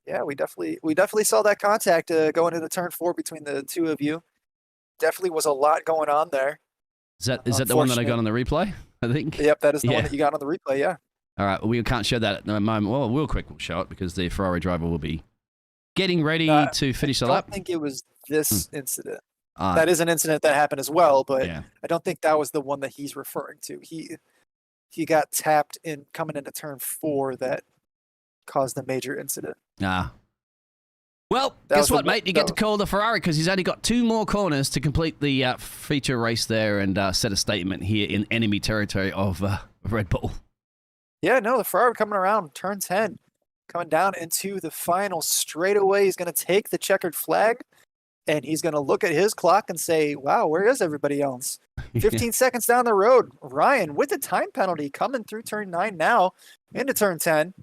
Yeah, we definitely saw that contact going into turn 4 between the 2 of you. Definitely was a lot going on there. Is that the one that I got on the replay? I think. Yep, that is the one that you got on the replay. Yeah. All right, we can't show that at the moment. Well, we'll show it because the Ferrari driver will be getting ready to finish the lap. I don't think it was this incident. That is an incident that happened as well, but I don't think that was the one that he's referring to. He got tapped in coming into turn 4 that caused the major incident. Well, guess what, mate? You get to call the Ferrari because he's only got 2 more corners to complete the feature race there and set a statement here in enemy territory of Red Bull. Yeah, no, the Ferrari coming around turn 10, coming down into the final straightaway. He's going to take the checkered flag, and he's going to look at his clock and say, wow, where is everybody else? 15 seconds down the road. Ryan with the time penalty coming through turn 9 now into turn 10.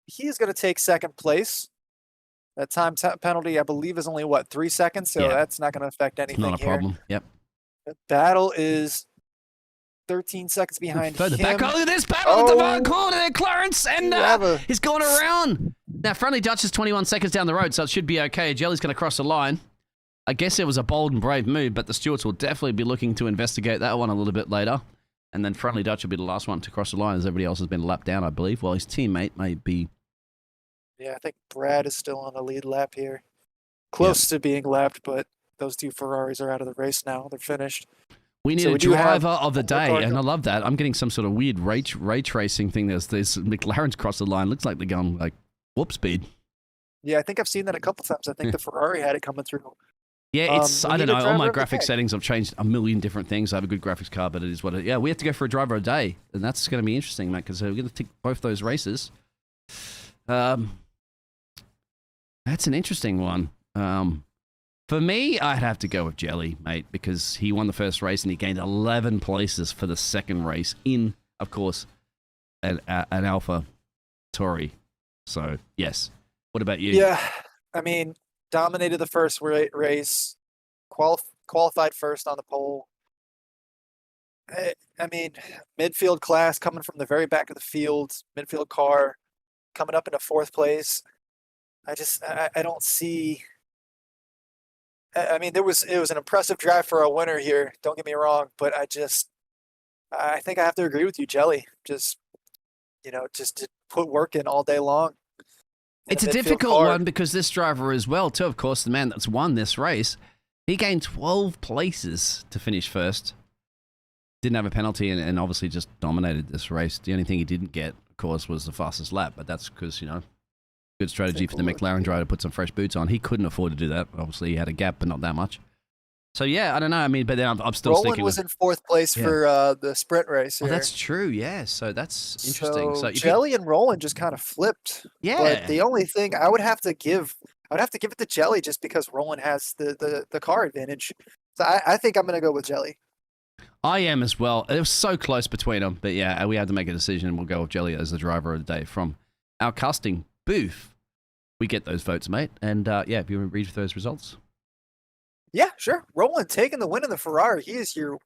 He is going to take second place. That time penalty, I believe, is only, 3 seconds? So that's not going to affect anything here. Not a problem. Yep. The battle is 13 seconds behind him. Back. Oh, look at this battle at the far corner there, Clarence. And he's going around. Now, Friendly Dutch is 21 seconds down the road, so it should be okay. Jelly's going to cross the line. I guess it was a bold and brave move, but the stewards will definitely be looking to investigate that one a little bit later. And then Friendly Dutch will be the last one to cross the line as everybody else has been lapped down, I believe, while his teammate may be... Yeah, I think Brad is still on the lead lap here. Close to being lapped, but those 2 Ferraris are out of the race now. They're finished. We need a driver of the day, and I love that. I'm getting some sort of weird ray tracing thing. There's McLaren's crossed the line. Looks like they're going like warp speed. Yeah, I think I've seen that a couple times. I think the Ferrari had it coming through. Yeah, I don't know. All my graphics settings have changed a million different things. I have a good graphics card, but it is what it is. Yeah, we have to go for a driver of the day, and that's going to be interesting, mate, because we're going to take both those races. That's an interesting one. For me, I'd have to go with Jelly, mate, because he won the first race and he gained 11 places for the second race in, of course, an Alpha Tauri. So, yes. What about you? Yeah, I mean, dominated the first race, qualified first on the pole. I mean, midfield class coming from the very back of the field, midfield car coming up into fourth place. I don't see. I mean, it was an impressive drive for a winner here. Don't get me wrong, but I think I have to agree with you, Jelly. Just to put work in all day long. It's a difficult one because this driver as well, too, of course, the man that's won this race, he gained 12 places to finish first. Didn't have a penalty and obviously just dominated this race. The only thing he didn't get, of course, was the fastest lap, but that's because, good strategy for the McLaren driver to put some fresh boots on. He couldn't afford to do that. Obviously, he had a gap, but not that much. So, yeah, I don't know. I mean, but then I'm still Roland sticking was with... in fourth place for the sprint race here. Oh, that's true, yeah. So that's interesting. So Jelly and Roland just kind of flipped. Yeah. But the only thing I would have to give it to Jelly just because Roland has the car advantage. So I think I'm going to go with Jelly. I am as well. It was so close between them. But, yeah, we had to make a decision, and we'll go with Jelly as the driver of the day from our casting booth. We get those votes, mate. And, yeah, if you want to read those results. Yeah, sure. Roland taking the win in the Ferrari. He is your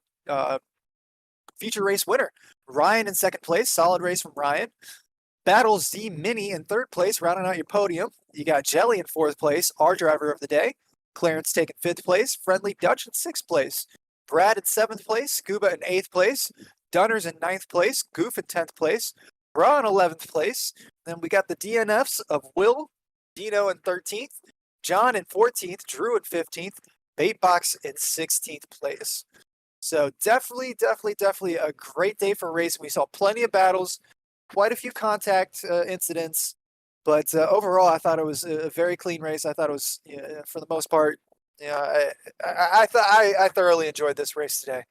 feature race winner. Ryan in second place. Solid race from Ryan. Battle Z Mini in third place, rounding out your podium. You got Jelly in fourth place, our driver of the day. Clarence taking fifth place. Friendly Dutch in sixth place. Brad in seventh place. Scuba in eighth place. Dunners in ninth place. Goof in 10th place. Bra in 11th place. Then we got the DNFs of Will, Dino in 13th. John in 14th. Drew in 15th. Baitbox in 16th place. So definitely a great day for racing. We saw plenty of battles, quite a few contact incidents, but overall I thought it was a very clean race. I thought it was, for the most part, I thoroughly enjoyed this race today.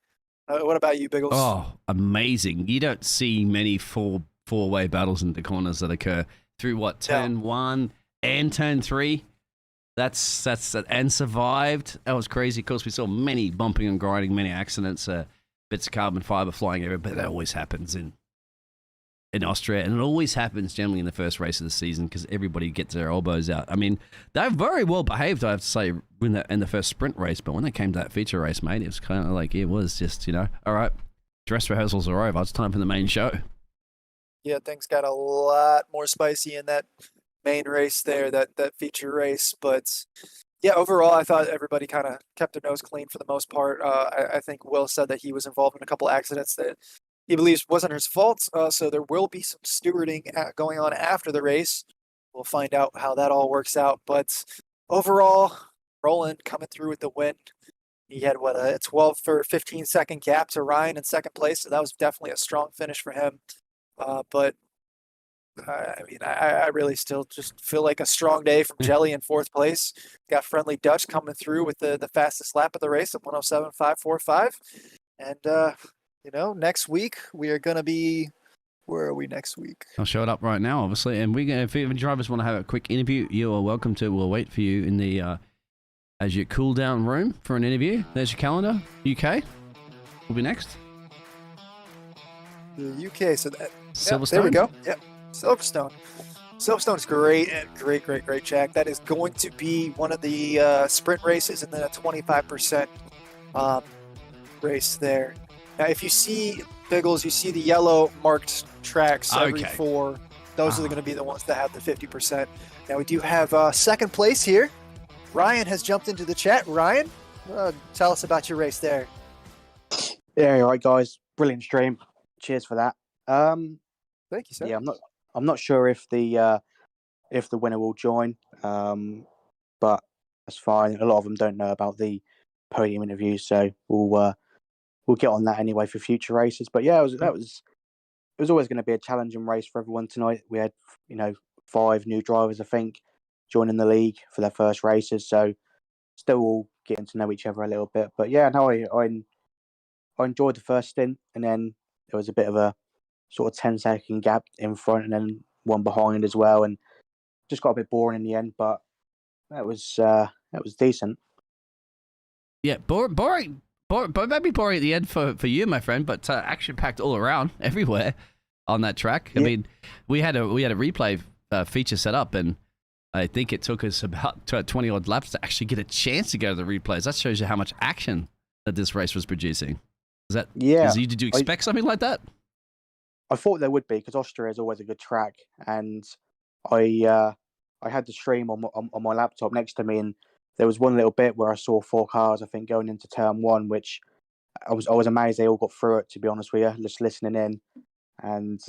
What about you, Biggles? Oh, amazing. You don't see many four-way battles in the corners that occur through turn 1 and turn 3. That's and survived. That was crazy. Of course, we saw many bumping and grinding, many accidents, bits of carbon fiber flying everywhere, but that always happens in Austria, and it always happens generally in the first race of the season because everybody gets their elbows out. I mean, they're very well behaved, I have to say, in the first sprint race, but when they came to that feature race, mate, it was kind of like, it was just, all right, dress rehearsals are over. It's time for the main show. Yeah, things got a lot more spicy in that main race there, that feature race, but yeah, overall I thought everybody kind of kept their nose clean for the most part. I think Will said that he was involved in a couple accidents that he believes wasn't his fault, so there will be some stewarding going on after the race. We'll find out how that all works out, but overall Roland coming through with the win. He had a 12 or 15 second gap to Ryan in second place, so that was definitely a strong finish for him. But I mean, I really still just feel like a strong day from Jelly in fourth place. Got Friendly Dutch coming through with the fastest lap of the race at 107.545. And, next week we are going to be, where are we next week? I'll show it up right now, obviously. And if even drivers want to have a quick interview, you are welcome to. We'll wait for you in the as your cool down room for an interview. There's your calendar. UK will be next. The UK, so that Silverstone. There we go. Yep. Silverstone. Silverstone's great track. That is going to be one of the sprint races and then a 25% race there. Now, if you see Biggles, you see the yellow marked tracks every 4. Those are going to be the ones that have the 50%. Now, we do have second place here. Ryan has jumped into the chat. Ryan, tell us about your race there. Yeah, all right, guys. Brilliant stream. Cheers for that. Thank you, sir. Yeah, I'm not sure if the winner will join, but that's fine. A lot of them don't know about the podium interviews, so we'll get on that anyway for future races. But yeah, it was always going to be a challenging race for everyone tonight. We had 5 new drivers, I think, joining the league for their first races, so still all getting to know each other a little bit. But yeah, no, I enjoyed the first stint, and then there was a bit of a sort of 10-second gap in front and then one behind as well, and just got a bit boring in the end, but that was decent. Yeah, boring, maybe boring at the end for you, my friend, but action packed all around, everywhere on that track. I mean, we had a replay feature set up, and I think it took us about 20 odd laps to actually get a chance to go to the replays. That shows you how much action that this race was producing. Did you expect something like that? I thought there would be, because Austria is always a good track, and I had the stream on my laptop next to me, and there was one little bit where I saw 4 cars, I think, going into turn 1, which I was amazed they all got through it, to be honest with you, just listening in. And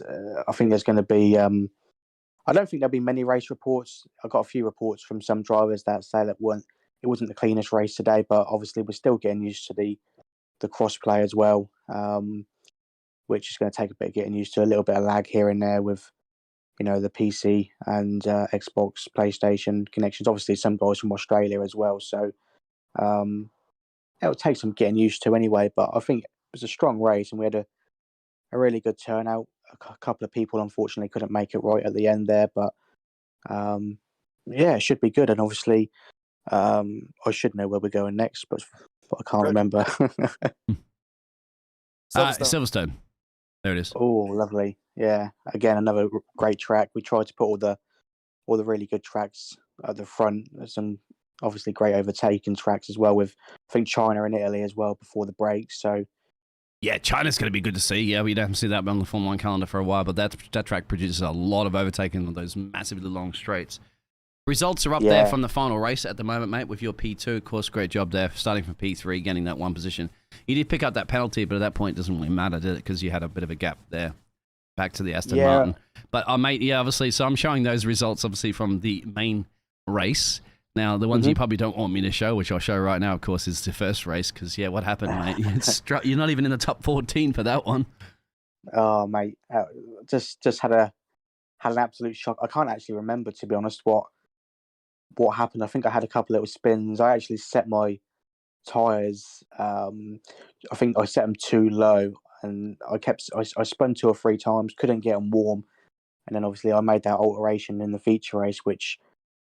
I think there's going to be I don't think there'll be many race reports. I got a few reports from some drivers that say that it wasn't the cleanest race today, but obviously we're still getting used to the cross play as well, which is going to take a bit of getting used to, a little bit of lag here and there with, the PC and Xbox, PlayStation connections. Obviously, some guys from Australia as well, so it'll take some getting used to anyway. But I think it was a strong race, and we had a really good turnout. A couple of people unfortunately couldn't make it right at the end there, but it should be good. And obviously, I should know where we're going next, but I can't remember. Silverstone. There it is. Oh, lovely. Yeah, again, another great track. We tried to put all the really good tracks at the front. There's some obviously great overtaking tracks as well, with I think China and Italy as well before the break. So yeah, China's going to be good to see. Yeah, we don't see that on the Formula 1 calendar for a while, but that track produces a lot of overtaking on those massively long straights. Results are up there from the final race at the moment, mate, with your P2. Of course, great job there, starting from P3, getting that 1 position. You did pick up that penalty, but at that point, it doesn't really matter, did it? Because you had a bit of a gap there back to the Aston Martin. But, mate, obviously, so I'm showing those results, obviously, from the main race. Now, the ones you probably don't want me to show, which I'll show right now, of course, is the first race, because, what happened, mate? You're not even in the top 14 for that one. Oh, mate, just had an absolute shock. I can't actually remember, to be honest, what happened. I think I had a couple little spins. I actually set my tyres. I think I set them too low, and I spun 2 or 3 times, couldn't get them warm, and then obviously I made that alteration in the feature race, which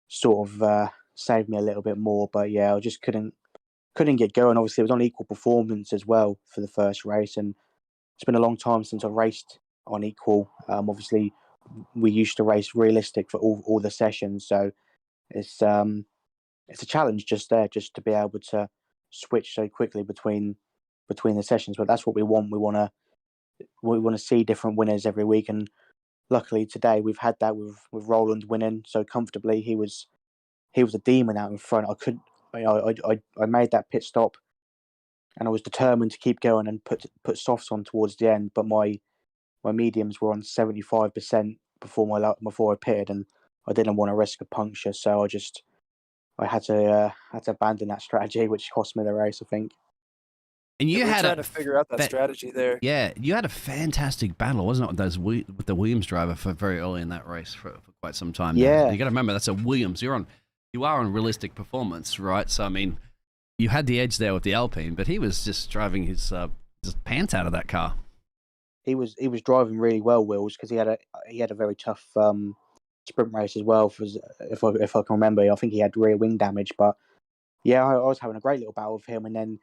sort of saved me a little bit more. But I just couldn't get going. Obviously, it was on equal performance as well for the first race, and it's been a long time since I've raced on equal. Obviously, we used to race realistic for all the sessions, so it's a challenge just to be able to switch so quickly between the sessions. But that's what we want. We want to see different winners every week, and luckily today we've had that with Roland winning so comfortably. He was a demon out in front. I made that pit stop, and I was determined to keep going and put softs on towards the end. But my mediums were on 75% before I pitted, and I didn't want to risk a puncture, so I had to abandon that strategy, which cost me the race, I think. And you had trying to figure out that strategy there. Yeah, you had a fantastic battle, wasn't it, with the Williams driver for very early in that race for quite some time. Yeah, you got to remember that's a Williams. You are on realistic performance, right? So I mean, you had the edge there with the Alpine, but he was just driving his pants out of that car. He was driving really well, Wills, because he had a very tough sprint race as well. If I can remember, I think he had rear wing damage, but I was having a great little battle with him, and then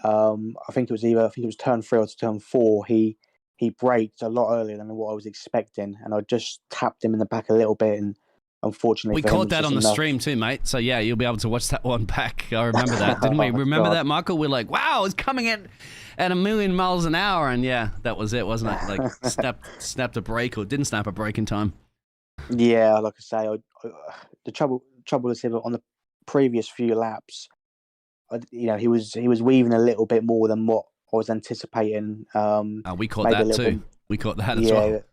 I think it was turn 3 or turn 4. He braked a lot earlier than what I was expecting, and I just tapped him in the back a little bit, and unfortunately we caught that on the stream too, mate. So you'll be able to watch that one back. I remember that, didn't we? Remember that, Michael? We're like, wow, it's coming in at 1,000,000 miles an hour, and that was it, wasn't it? Like snapped a brake, or didn't snap a brake in time. Yeah, like I say, the trouble is on the previous few laps, he was weaving a little bit more than what I was anticipating. We caught that too. We caught that as well.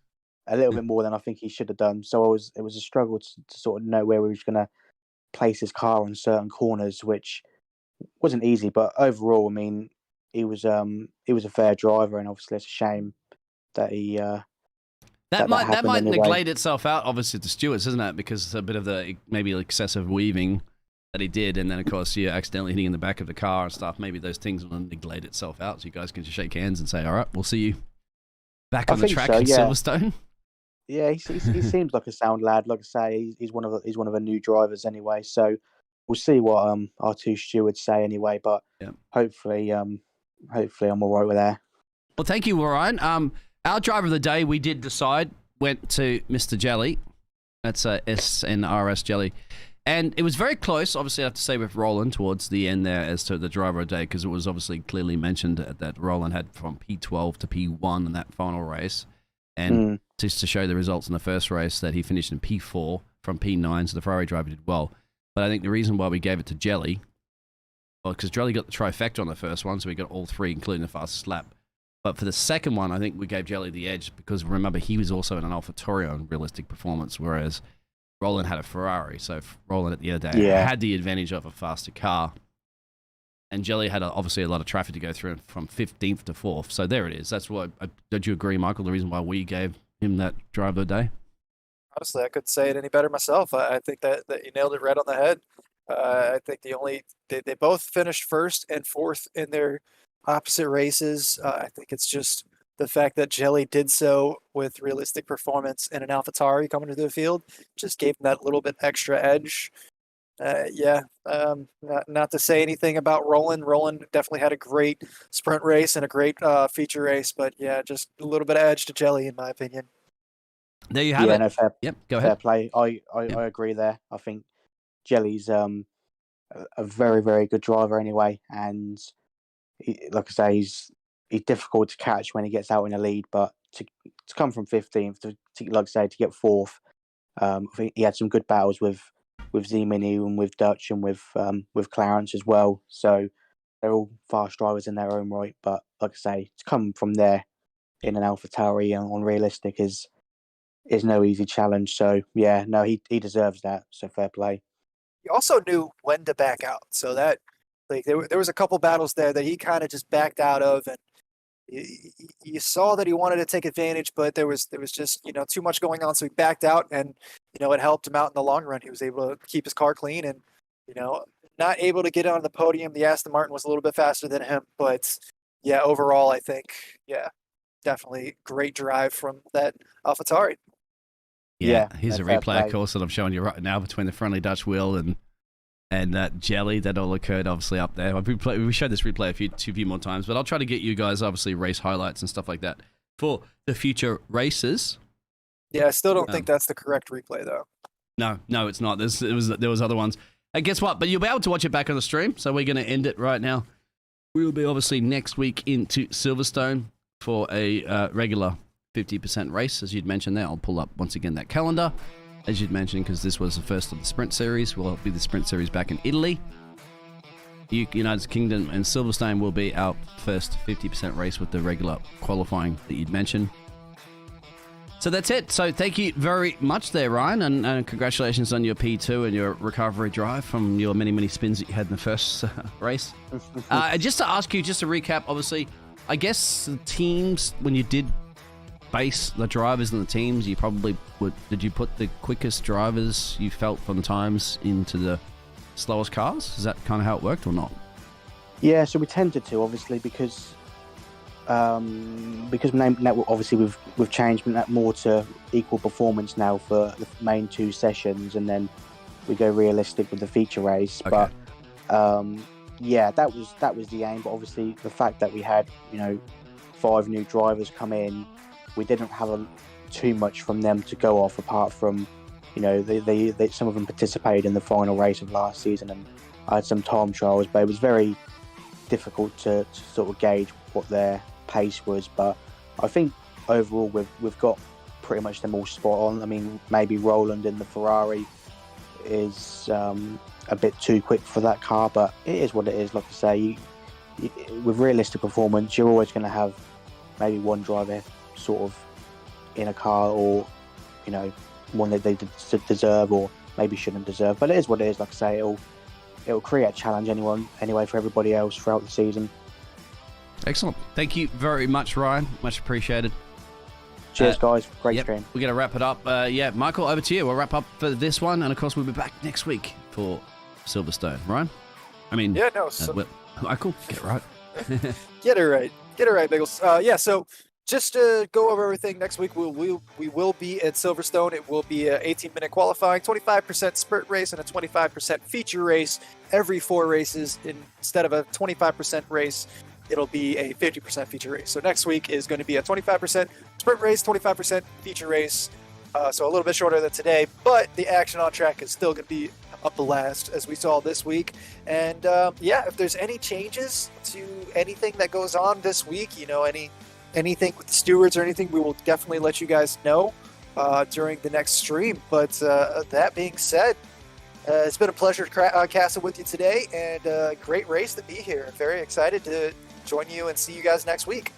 A little bit more than I think he should have done. So it was a struggle to sort of know where we were going to place his car on certain corners, which wasn't easy. But overall, I mean, he was a fair driver, and obviously it's a shame that he. That might neglect itself out, obviously, to stewards, isn't it? Because a bit of the maybe excessive weaving that he did, and then of course you're accidentally hitting in the back of the car and stuff. Maybe those things will neglect itself out, so you guys can just shake hands and say, "All right, we'll see you back on the track in Silverstone." Yeah, he seems like a sound lad. Like I say, he's one of the new drivers anyway. So we'll see what our two stewards say anyway. But hopefully I'm all right with that. Well, thank you, Ryan. Our driver of the day, we did decide, went to Mr. Jelly. That's SNRS Jelly. And it was very close, obviously, I have to say, with Roland towards the end there as to the driver of the day, because it was obviously clearly mentioned that Roland had from P12 to P1 in that final race. And just to show the results in the first race, that he finished in P4 from P9, so the Ferrari driver did well. But I think the reason why we gave it to Jelly, well, because Jelly got the trifecta on the first one, so we got all three, including the fastest lap. But for the second one, I think we gave Jelly the edge because, remember, he was also in an AlphaTauri on realistic performance, whereas Roland had a Ferrari. So Roland, at the end of the day, had the advantage of a faster car. And Jelly had obviously a lot of traffic to go through from 15th to 4th. So there it is. That's why. Don't you agree, Michael, the reason why we gave him that driver of the day? Honestly, I couldn't say it any better myself. I think that you nailed it right on the head. I think they both finished first and fourth in their opposite races. I think it's just the fact that Jelly did so with realistic performance in an AlphaTauri coming to the field just gave him that little bit extra edge. Not to say anything about Roland. Roland definitely had a great sprint race and a great feature race, but yeah, just a little bit of edge to Jelly, in my opinion. There you have it. No, fair, go ahead. Fair play. I agree there. I think Jelly's a very, very good driver anyway, and like I say, he's difficult to catch when he gets out in the lead. But to come from 15th to like I say, to get 4th, I think he had some good battles with Z-Mini and with Dutch and with Clarence as well. So they're all fast drivers in their own right. But like I say, to come from there in an AlphaTauri on realistic is no easy challenge. So yeah, no, he deserves that. So fair play. He also knew when to back out. So that there was a couple battles there that he kind of just backed out of, and you saw that he wanted to take advantage, but there was just too much going on, so he backed out, and it helped him out in the long run. He was able to keep his car clean, and not able to get on the podium. The Aston Martin was a little bit faster than him, but yeah, overall I think definitely great drive from that AlphaTauri. Yeah, here's a replay, of course, that I'm showing you right now between the friendly Dutch wheel and that Jelly that all occurred obviously up there. We showed this replay a few more times, but I'll try to get you guys obviously race highlights and stuff like that for the future races. Yeah, I still don't think that's the correct replay though. No, it's not. There was other ones. And guess what? But you'll be able to watch it back on the stream. So we're going to end it right now. We will be obviously next week into Silverstone for a regular 50% race, as you'd mentioned there. I'll pull up once again that calendar. As you'd mentioned, because this was the first of the sprint series, will be the sprint series back in Italy. United Kingdom and Silverstone will be our first 50% race with the regular qualifying that you'd mentioned. So that's it. So thank you very much there, Ryan, and congratulations on your P2 and your recovery drive from your many, many spins that you had in the first race. And just to ask you, just to recap, obviously, I guess the teams, when you did base the drivers and the teams, you probably did you put the quickest drivers you felt from times into the slowest cars? Is that kind of how it worked or not? Yeah, so we tended to, obviously, because obviously we've changed that more to equal performance now for the main two sessions, and then we go realistic with the feature race. Okay. But yeah, that was the aim. But obviously the fact that we had 5 new drivers come in, we didn't have too much from them to go off, apart from, they some of them participated in the final race of last season, and I had some time trials, but it was very difficult to sort of gauge what their pace was. But I think overall we've got pretty much them all spot on. I mean, maybe Roland in the Ferrari is a bit too quick for that car, but it is what it is. Like I say, with realistic performance, you're always going to have maybe one driver sort of in a car, or one that they deserve or maybe shouldn't deserve. But it is what it is. Like I say, it'll create a challenge anyway for everybody else throughout the season. Excellent. Thank you very much, Ryan. Much appreciated. Cheers, guys. Great stream. We're going to wrap it up. Michael, over to you. We'll wrap up for this one, and of course we'll be back next week for Silverstone. Ryan? Michael, get it right. Get it right, Biggles. So just to go over everything, next week we will be at Silverstone. It will be an 18-minute qualifying, 25% sprint race, and a 25% feature race every 4 races. Instead of a 25% race, it'll be a 50% feature race. So next week is going to be a 25% sprint race, 25% feature race. So a little bit shorter than today, but the action on track is still going to be up the last, as we saw this week. And if there's any changes to anything that goes on this week, anything with the stewards or anything, we will definitely let you guys know during the next stream. But that being said, it's been a pleasure casting with you today, and great race to be here. Very excited to join you and see you guys next week.